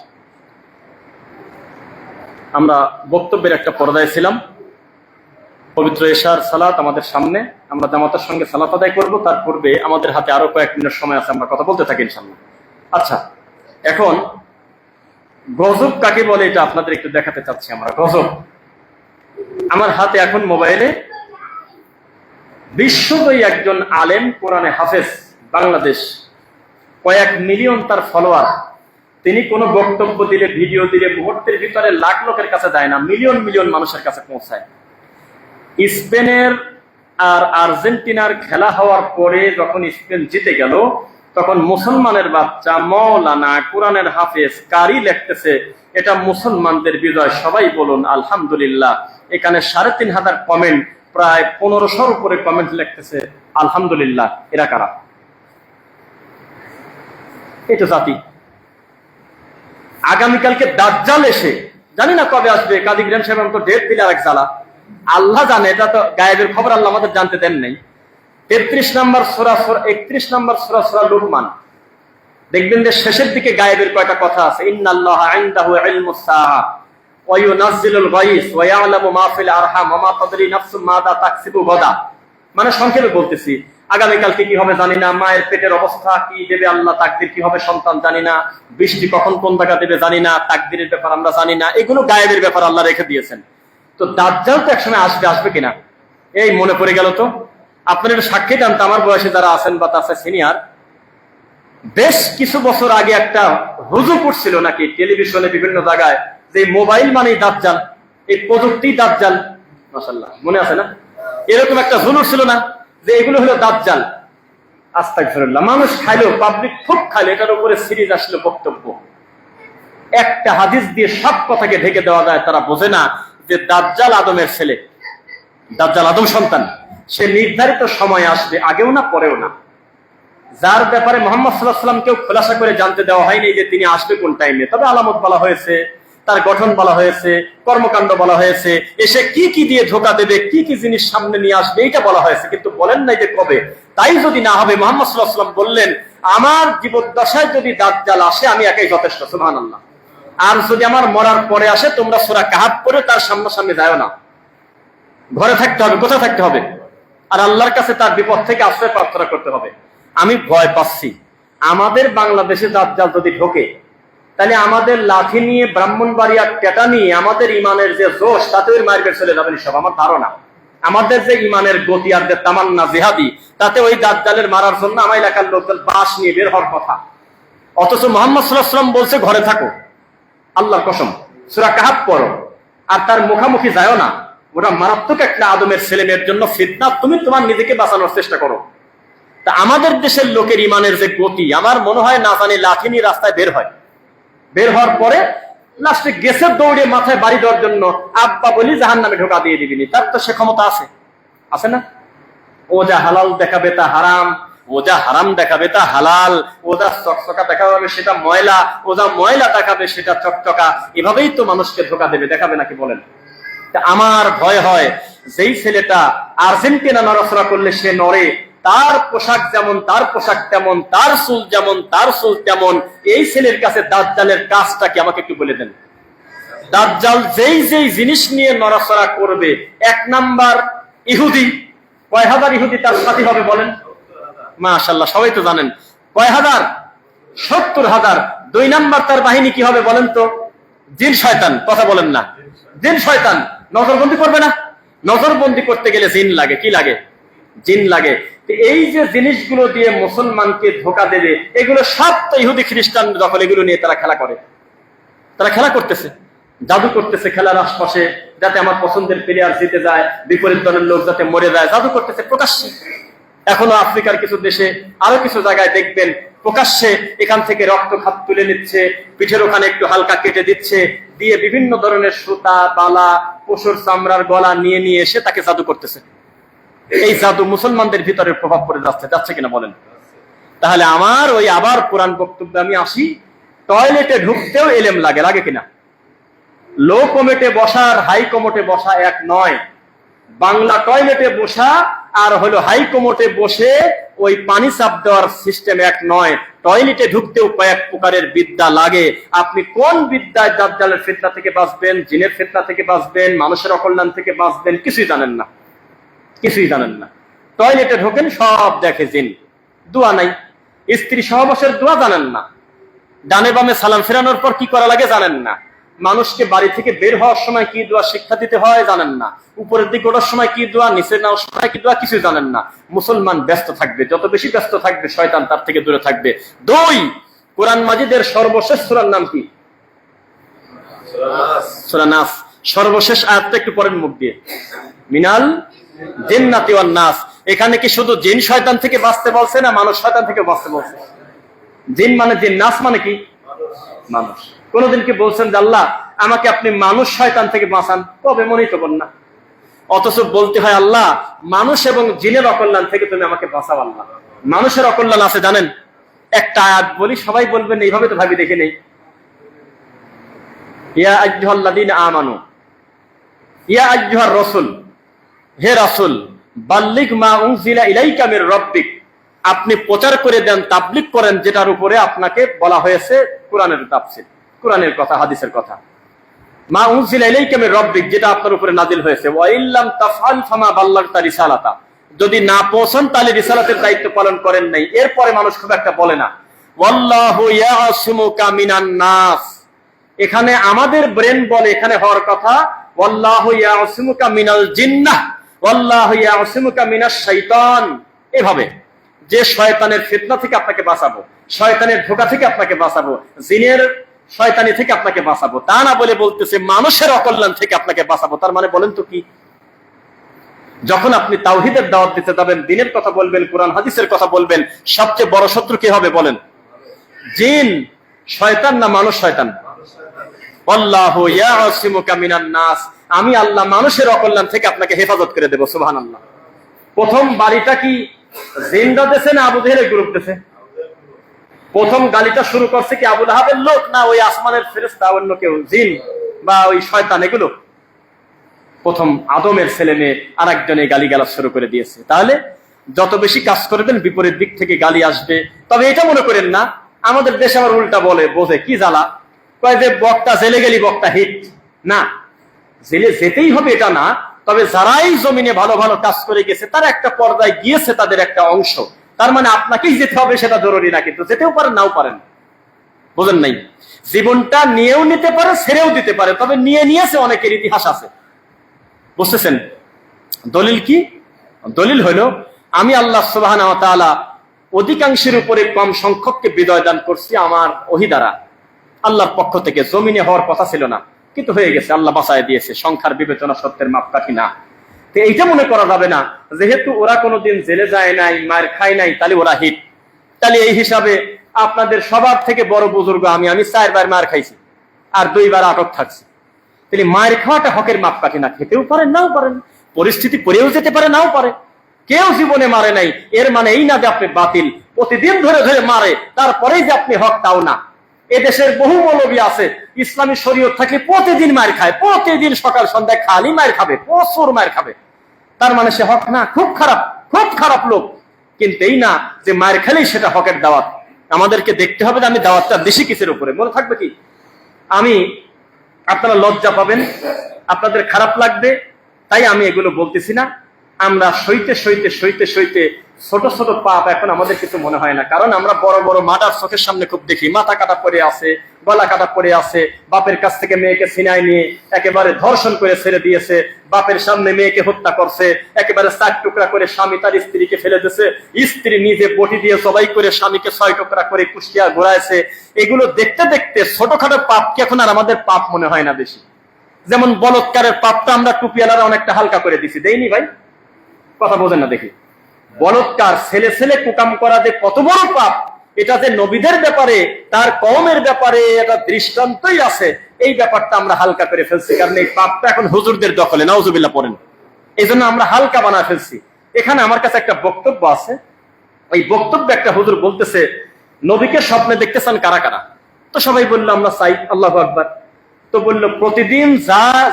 আমরা বক্তব্যের একটা পর্যায়ে ছিলাম। পবিত্র এশার সালাত আমাদের সামনে, আমরা জামাতের সঙ্গে সালাত আদায় করব। তার পূর্বে আমাদের হাতে আরো কয়েক মিনিট সময় আছে, আমরা কথা বলতে থাকি ইনশাআল্লাহ। আচ্ছা, এখন গজব কাকে বলে এটা আপনাদের একটু দেখাতে চাচ্ছি আমরা। গজব, আমার হাতে এখন মোবাইলে বিশ্বজয়ী একজন আলেম, কোরআনে হাফেজ, বাংলাদেশ, কয়েক মিলিয়ন তার ফলোয়ার। তিনি কোনো বক্তব্য দিলে, ভিডিও দিলে মুহূর্তের ভিতরে লাখ লোকের কাছে যায় না, মিলিয়ন মিলিয়ন মানুষের কাছে পৌঁছায়। স্পেনের আর আর্জেন্টিনার খেলা হওয়ার পরে যখন স্পেন জিতে গেল, তখন মুসলমানের বাচ্চা মৌলানা, কোরআনের হাফেজ, কারি লিখতেছে এটা মুসলমানদের বিজয়, সবাই বলুন আলহামদুলিল্লাহ। এখানে ৩,৫০০ কমেন্ট, প্রায় ১৫০০ উপরে কমেন্ট লিখতেছে আলহামদুলিল্লাহ। এরা কারা? এটা জাতি। আগামীকালকে দাজ্জাল এসে, জানি না কবে আসবে, কাজী ইব্রাহিম সাহেব আমাকে ডেট দিলে আরেক জ্বালা, আল্লাহ জানে, এটা তো গায়েবের খবর আল্লাহ আমাদের জানতে দেন নাই। ৩৩ নম্বর সূরা, ৩১ নম্বর সূরা লুকমান, দেখবেন যে শেষের দিকে গায়েবের কয়টা কথা আছে। ইন্নাল্লাহা ইনদাহু ইলমুস সাআ ওয়া ইউনাজ্জিলুল গায়স ওয়া ইয়ালামু মা ফিল আরহাম ওয়া মা তাদরি নাফসুম মাযা তাকসিবু গাদা। মানে সংক্ষেপে বলতেছি, আগামীকালকে কি হবে জানি না, মায়ের পেটের অবস্থা কি দেবে আল্লাহ, তাকদির কি হবে সন্তান জানি না, বৃষ্টি কখন কোন জায়গা দেবে জানি না, তাকদিরের ব্যাপার আমরা জানি না, এগুলো গায়েবের ব্যাপার আল্লাহ রেখে দিয়েছেন। তো দাজ্জাল তো একসময় আসবে, আসবে কিনা এই মনে পড়ে গেল। তো আপনার সাক্ষী টানতে আমার বয়সে যারা আছেন বা তার সিনিয়র, বেশ কিছু বছর আগে একটা হুজুর করছিল নাকি টেলিভিশনে বিভিন্ন জায়গায়, যে মোবাইল মানেই দাজ্জাল, এই প্রযুক্তি দাজ্জাল। মাশাআল্লাহ, মনে আছে না? এরকম একটা জুলুস ছিল না যে এগুলো হলো দাজ্জাল। আস্তাগফিরুল্লাহ। মানুষ খাইলো, পাবলিক খুব খাইলো, এটার উপরে সিরিজ আসলো বক্তব্য। একটা হাদিস দিয়ে সব কথাকে ঢেকে দেওয়া যায়। তারা বোঝে না যে দাজ্জাল আদমের ছেলে, দাজ্জাল আদম সন্তান। সে নির্ধারিত সময় আসবে, আগেও না পরেও না। যার ব্যাপারে মুহাম্মদ সাল্লাল্লাহু আলাইহি ওয়াসাল্লাম কেউ খোলাসা করে জানতে দেওয়া হয়নি যে তিনি আসবে কোন টাইমে। তবে আলামত বলা হয়েছে, তার গঠন বলা হয়েছে, কর্মকাণ্ড বলা হয়েছে, এসে কি কি দিয়ে ধোঁকা দেবে, কি কি জিনিস সামনে নিয়ে আসবে, এটা বলা হয়েছে, কিন্তু বলেন নাই যে কবে। তাই যদি না হবে, মুহাম্মদ সাল্লাল্লাহু আলাইহি ওয়াসাল্লাম বললেন আমার জীবদ্দশায় যদি দাজ্জাল আসে আমি একাই যথেষ্ট। সুবহানাল্লাহ। আর যদি আমার মরার পরে আসে তোমরা সূরা কাহাফ পড়ে তার সামনাসামনি যাও না, ঘরে থাকতে হবে। কোথায় থাকতে হবে? আর আল্লাহর কাছে তার বিপদ থেকে আশ্রয় প্রার্থনা করতে হবে। আমি ভয় পাচ্ছি আমাদের বাংলাদেশে দাজ্জাল যদি ঢোকে, তাহলে আমাদের লাঠি নিয়ে, ব্রাহ্মণবাড়িয়া টেটা নিয়ে আমাদের ইমানের যে জোশ তাতে ওই মারবে চলে যাবেন সব। আমার ধারণা আমাদের যে ইমানের গতি আর যে তামান্না জিহাদি, তাতে ওই দাজ্জালের মারার জন্য আমার এলাকার লোকজন বাস নিয়ে বের হওয়ার কথা। অথচ মুহাম্মদ সাল্লাল্লাহু আলাইহি ওয়াসাল্লাম বলছে ঘরে থাকো, আল্লাহর কসম সূরা কাহাফ পড়ো, আর তার মুখামুখি যাও না। ওটা মারাত্মক একটা আদমের ছেলে মেয়ের জন্য ফিতনা। তুমি তোমার নিজেকে বাঁচানোর চেষ্টা করো। তা আমাদের দেশের লোকের ইমানের যে গতি, আমার মনে হয় না জানি লাঠি নিয়ে রাস্তায় বের হয়, বের হওয়ার পরে লাস্টে গেছে দৌড়ে মাথায় বাড়ি দেওয়ার জন্য, আব্বা বলি জাহান্নামে ঢোকা দিয়ে দিবিনি। তার তো সে ক্ষমতা আছে, আছে না? ও যা হালাল দেখাবে তা হারাম, ও যা হারাম দেখাবে তা হালাল, ও যা চকচকা দেখাবে সেটা ময়লা, ও যা ময়লা দেখাবে সেটা চকচকা। এভাবেই তো মানুষকে ধোকা দেবে, দেখাবে নাকি বলেন? আমার ভয় হয় যেই ছেলেটা আর্জেন্টিনা নড়াচড়া করলে সে নড়ে, তার পোশাক যেমন তার পোশাক তেমন, তার চুল যেমন তার চুল তেমন, এই ছেলের কাছে দাজ্জালের কাজটা কি আমাকে একটু বলে দেন। দাজ্জাল যেই যেই জিনিস নিয়ে নড়াচড়া করবে, 1 নাম্বার ইহুদি, কয় হাজার ইহুদি তার সাথী হবে বলেন? মাশাআল্লাহ, সবাই তো জানেন কয় হাজার? 70,000। 2 নাম্বার তার বাহিনী কি হবে বলেন তো? জিন শয়তান। কথা বলেন না? জিন শয়তান। নজরবন্দি করবে না? নজরবন্দি করতে গেলে জিন লাগে। কি লাগে? জিন লাগে। এই যে জিনিসগুলো দিয়ে মুসলমানকে ধোকা দেবে, এগুলো সব তো ইহুদি খ্রিস্টান দখল। এগুলো নিয়ে তারা খেলা করে, তারা খেলা করতেছে, জাদু করতেছে খেলার আশপাশে, যাতে আমার পছন্দের প্লেয়ার জিতে যায়, বিপরীত দলের লোক যাতে মরে যায়, জাদু করতেছে প্রকাশ্যে। এখনো আফ্রিকার কিছু দেশে, আরো কিছু জায়গায় দেখবেন প্রকাশ্যে এখান থেকে রক্ত খাত তুলে নিচ্ছে, পিঠের ওখানে একটু হালকা কেটে দিচ্ছে, দিয়ে বিভিন্ন ধরনের সুতা, বালা, পশুর চামড়ার গলা নিয়ে নিয়ে এসে তাকে জাদু করতেছে। এই জাদু মুসলমানদের ভিতরে প্রভাব পড়ে যাচ্ছে কিনা বলেন? তাহলে আমার ওই আবার কোরআন বক্তব্যে আমি আসি, টয়লেটে ঢুকতেও এলেম লাগে, লাগে কিনা? লো কমেটে বসা আর হাই কমোটে বসা এক নয়। বাংলা টয়লেটে বসা আর হলো হাই কমোটে বসে ওই পানি চাপ দেওয়ার সিস্টেম এক নয়। টয়লেটে ঢুকতেও কয়েক প্রকারের বিদ্যা লাগে। আপনি কোন বিদ্যায় দাজ্জালের ফিতনা থেকে বাঁচবেন, জিনের ফিতনা থেকে বাঁচবেন, মানুষের অকল্যাণ থেকে বাঁচবেন, কিছুই জানেন না, কিছুই জানেন না। টয়লেটে ঢোকেন সব দেখে জিন, দোয়া নাই, স্ত্রী সহবাসের দোয়া জানেন না, ডানে বামে সালাম ফেরানোর পর কি করা লাগে জানেন না, মানুষকে বাড়ি থেকে বের হওয়ার সময় কি দোয়া শিক্ষা দিতে হয় জানেন না, উপরের দিকে ওঠার সময় কি দোয়া, নিচে নেওয়ার সময় কি দোয়া, কিছুই জানেন না। মুসলমান ব্যস্ত থাকবে, যত বেশি ব্যস্ত থাকবে শয়তান তার থেকে দূরে থাকবে। 2, কোরআন মাজিদের সর্বশেষ সূরার নাম কি? সূরা নাস। সর্বশেষ আয়াতটা একটু পরের মুখ দিয়ে, মিনাল জিন্নাতি ওয়ান নাস। এখানে কি শুধু জিন শয়তান থেকে বাঁচতে বলছে না মানুষ শয়তান থেকে বাঁচতে বলছে? জিন মানে জিন, নাস মানে কি? মানুষ। কোনদিন কি বলছেন যে আল্লাহ আমাকে আপনি মানুষ শয়তান থেকে বাঁচান? কবে, মনেই তো বল না। অথচ বলতে হয় আল্লাহ মানুষ এবং জিনের অকল্যাণ থেকে তুমি আমাকে বাঁচাও। আল্লাহ মানুষের অকল্যাণ আছে জানেন? একটা আয়াত বলি, সবাই বলবেন এইভাবে তো ভাবি দেখে নেই। ইয়া আইয়ুহাল্লাযীনা আমানু, ইয়া আইয়ুহার রাসূল, হে রাসূল, বাল্লিগ মা উনজিলা ইলাইকা মির রাব্বিক, আপনি প্রচার করে দেন, তাবলীগ করেন যেটার উপরে আপনাকে বলা হয়েছে কোরআনের তাফসীর, কোরআনের কথা, হাদিসের কথা। মা উনজিলা ইলাইকা মির রাব্বিক, যেটা আপনার উপরে নাজিল হয়েছে। ওয়া ইল্লাম তাফআল ফামা বাল্লাগতা রিসালাতা, যদি না পৌঁছান তাহলে রিসালাতের দায়িত্ব পালন করেন নাই। এরপরে মানুষ খুব একটা বলে না ওয়াল্লাহু ইয়াসিমুকা মিনান নাস। এখানে আমাদের ব্রেন বলে এখানে হওয়ার কথা ওয়াল্লাহু ইয়াসিমুকা মিনাল জিন্নাহ ওয়াল্লাহু ইয়াসিমুকা মিনাশ শাইতান। এভাবে যে শয়তানের ফিতনা থেকে আপনাকে বাঁচাবো, শয়তানের ধোঁকা থেকে আপনাকে বাঁচাবো, জিনের শয়তানি থেকে আপনাকে বাঁচাবো, তা না বলে বলতেছে মানুষের অকল্যাণ থেকে আপনাকে বাঁচাবো। তার মানে বলেন তো কি? যখন আপনি তাওহীদের দাওয়াত দিতে যাবেন, দ্বীনের কথা বলবেন, কোরআন হাদিসের কথা বলবেন, সবচেয়ে বড় শত্রু কে হবে বলেন? জিন শয়তান না মানুষ শয়তান? আল্লাহু ইয়াসিমুকা মিনান নাস, আমি আল্লাহ মানুষের অকল্যাণ থেকে আপনাকে হেফাজত করে দেব। সুবহানাল্লাহ। প্রথম বাড়িটা কি জিনরা দেশে না আবু জেহেলের গ্রুপ দেশে? প্রথম গালিটা শুরু করছে কি আবু লাহাবের লোক না ওই আসমানের ফেরেশতা, অন্য কেউ, জিন বা ওই শয়তান? এগুলো প্রথম আদমের ছেলে মেয়ে আর একজনে গালিগালাজ শুরু করে দিয়েছে। তাহলে যত বেশি কাজ করবেন বিপরীত দিক থেকে গালি আসবে। তবে এটা মনে করেন না আমাদের দেশে আবার উল্টা বলে, বোঝে কি জ্বালা, কয় যে বক্তা জেলে গেলি বক্তা হিট না, জেলে যেতেই হবে এটা না, তবে যারাই জমিনে ভালো ভালো কাজ করে গেছে তারা একটা পর্যায়ে গিয়েছে, তাদের একটা অংশ। তার মানে আপনাকেই যেতে হবে সেটা জরুরি না, কিন্তু যেতেও পারেন নাও পারেন। বুঝেন নাই? জীবনটা নিয়েও নিতে পারে, ছেড়েও দিতে পারে, তবে নিয়েছে অনেকের ইতিহাস আছে। বুঝতেছেন? দলিল কি? দলিল হলো আমি আল্লাহ সুবহানাহু ওয়া তাআলা অধিকাংশের উপরে কম সংখ্যককে বিজয় দান করছি আমার ওহী দ্বারা, আল্লাহর পক্ষ থেকে। জমিনে হওয়ার কথা ছিল না, কিন্তু হয়ে গেছে, আল্লাহ বাঁচায় দিয়েছে। সংখ্যার বিবেচনা সত্যের মাপকাঠি না। তো এইটা মনে করা যাবে না যেহেতু ওরা কোনোদিন জেলে যায় নাই, মার খায় নাই, তাহলে ওরা হিট। তাহলে এই হিসাবে আপনাদের সবার থেকে বড় বুজুর্গ আমি 4বার মার খাইছি আর 2বার আটক থাকছি। তাহলে মায়ের খাওয়াটা হকের মাপকাঠি না। খেতেও পারেন, নাও পারেন, পরিস্থিতি পড়েও যেতে পারে, নাও পারে। কেউ জীবনে মারে নাই, এর মানে এই না যে আপনি বাতিল। প্রতিদিন ধরে ধরে মারে, তারপরেই যে আপনি হক, তাও না। এদেশের বহু মৌলবী আছে ইসলামী শরীয়ত থাকে, প্রতিদিন মার খায়, প্রতিদিন সকাল সন্ধ্যায় খালি মার খাবে, প্রচুর মার খাবে। তার মানে সে হক না, খুব খারাপ, খুব খারাপ লোক। কিন্তু এই না যে মার খেলেই সেটা হকের দাওয়াত। আমাদেরকে দেখতে হবে যে আমি দাওয়াতটা বেশি কিসের উপরে। মনে থাকবে কি, আমি আপনারা লজ্জা পাবেন, আপনাদের খারাপ লাগবে, তাই আমি এগুলো বলতেছি না। আমরা সইতে সইতে সইতে সইতে ছোট ছোট পাপ এখন আমাদের কিছু মনে হয় না, কারণ আমরা বড় বড় মার্ডার চোখের সামনে খুব দেখি। মাথা কাটা পড়ে আছে, গলা কাটা পড়ে আছে, বাপের কাছ থেকে মেয়েকে ছিনায় নিয়ে একেবারে ধর্ষণ করে ছেড়ে দিয়েছে, বাপের সামনে মেয়েকে হত্যা করছে, একেবারে 4 টুকরা করে স্বামী তার স্ত্রীকে ফেলে দিয়েছে, স্ত্রী নিজে বটি দিয়ে জবাই করে স্বামীকে 6 টুকরা করে কুষ্টিয়া ঘোরাইছে। এগুলো দেখতে দেখতে ছোটখাটো পাপ কি এখন আর আমাদের পাপ মনে হয় না বেশি? যেমন বলৎকারের পাপটা আমরা টুপিওয়ালারা অনেকটা হালকা করে দিছি, দেইনি ভাই? কথা বোঝেন না দেখি। বলৎকার, ছেলে ছেলে কুকাম করা যে কত বড় পাপ, এটা যে নবীদের ব্যাপারে, তার কওমের ব্যাপারে এটা দৃষ্টান্তই আছে, এই ব্যাপারটা আমরা হালকা করে ফেলছি। কারণ এই পাপটা এখন হুজুরদের দখলে, নাউজুবিল্লাহ পড়েন। এই জন্য আমরা হালকা বানায় ফেলছি। এখানে আমার কাছে একটা বক্তব্য আছে, এই বক্তব্য একটা হুজুর বলতেছে, নবীকে স্বপ্নে দেখতেছেন কারা কারা? তো সবাই বললো আমরা চাই। আল্লাহু আকবার। তো বললো প্রতিদিন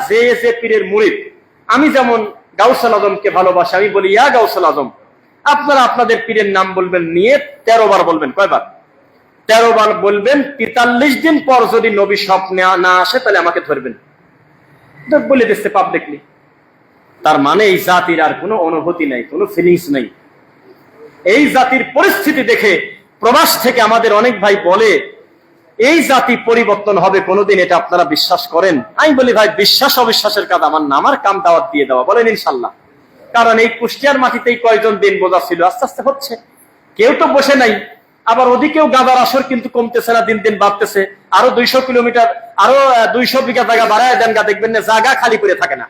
যে পীরের মুরিদ, আমি যেমন গাউসুল আজমকে ভালোবাসি, আমি বলি ইয়া গাউসুল আজম, আপনারা আপনাদের পীরের নাম বলবেন, নিয়ে 13 বার বলবেন। কয়বার? 13 বার বলবেন। 43 দিন পর যদি নবী স্বপ্নে না আসে তাহলে আমাকে ধরবেন। বলে দিচ্ছে পাবলিকলি। তার মানে এই জাতির আর কোনো অনুভূতি নাই, কোনো ফিলিংস নাই। এই জাতির পরিস্থিতি দেখে প্রবাস থেকে আমাদের অনেক ভাই বলে এই জাতি পরিবর্তন হবে কোনোদিন, এটা আপনারা বিশ্বাস করেন? আমি বলি ভাই, বিশ্বাস অবিশ্বাসের কাজ আমার না, আমার কাম দাওয়াত দিয়ে দেওয়া। বলেন ইনশাল্লাহ। কারণ এই কুষ্টিয়ার মাটিতেই কয়জন দিন বোঝা ছিল, আস্তে আস্তে হচ্ছে। কেউ তো বসে নাই। আবার ওদিকেও গাদার আসর কিন্তু কমতেছে না, দিন দিন বাড়তেছে। আরো 200 কিলোমিটার, আরো 200 বিঘা জায়গা বাড়ায় দেন, দেখবেন না জায়গা খালি করে থাকে না।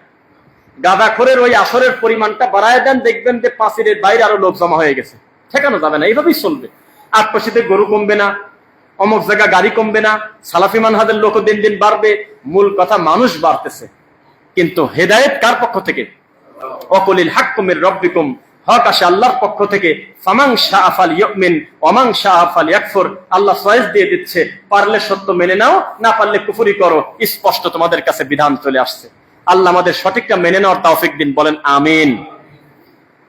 গাদাখোরের ওই আসরের পরিমাণটা বাড়ায় দেন, দেখবেন যে পাঁচিলের বাইরে আরো লোক জমা হয়ে গেছে। ঠেকানো যাবে না, এইভাবেই চলবে। আটপাশিতে গরু কমবে না, অমুক জায়গা গাড়ি কমবে না, সালাফি মানহাজের লোক দিন দিন বাড়বে। মূল কথা মানুষ বাড়তেছে, কিন্তু হেদায়েত কার পক্ষ থেকে? অকুলিল হাক্কু মির রাব্বিকুম, হক আসে আল্লাহর পক্ষ থেকে। ফামান শাআ ফালইউমিন ওয়া মান শাআ ফালইয়াকফুর। আল্লাহ চয়েস দিয়ে দিচ্ছে, পারলে সত্য মেনে নাও, না পারলে কুফরি করো। স্পষ্ট তোমাদের কাছে বিধান চলে আসছে। আল্লাহ আমাদের সঠিকটা মেনে নেওয়ার তৌফিক দিন। বলেন আমিন।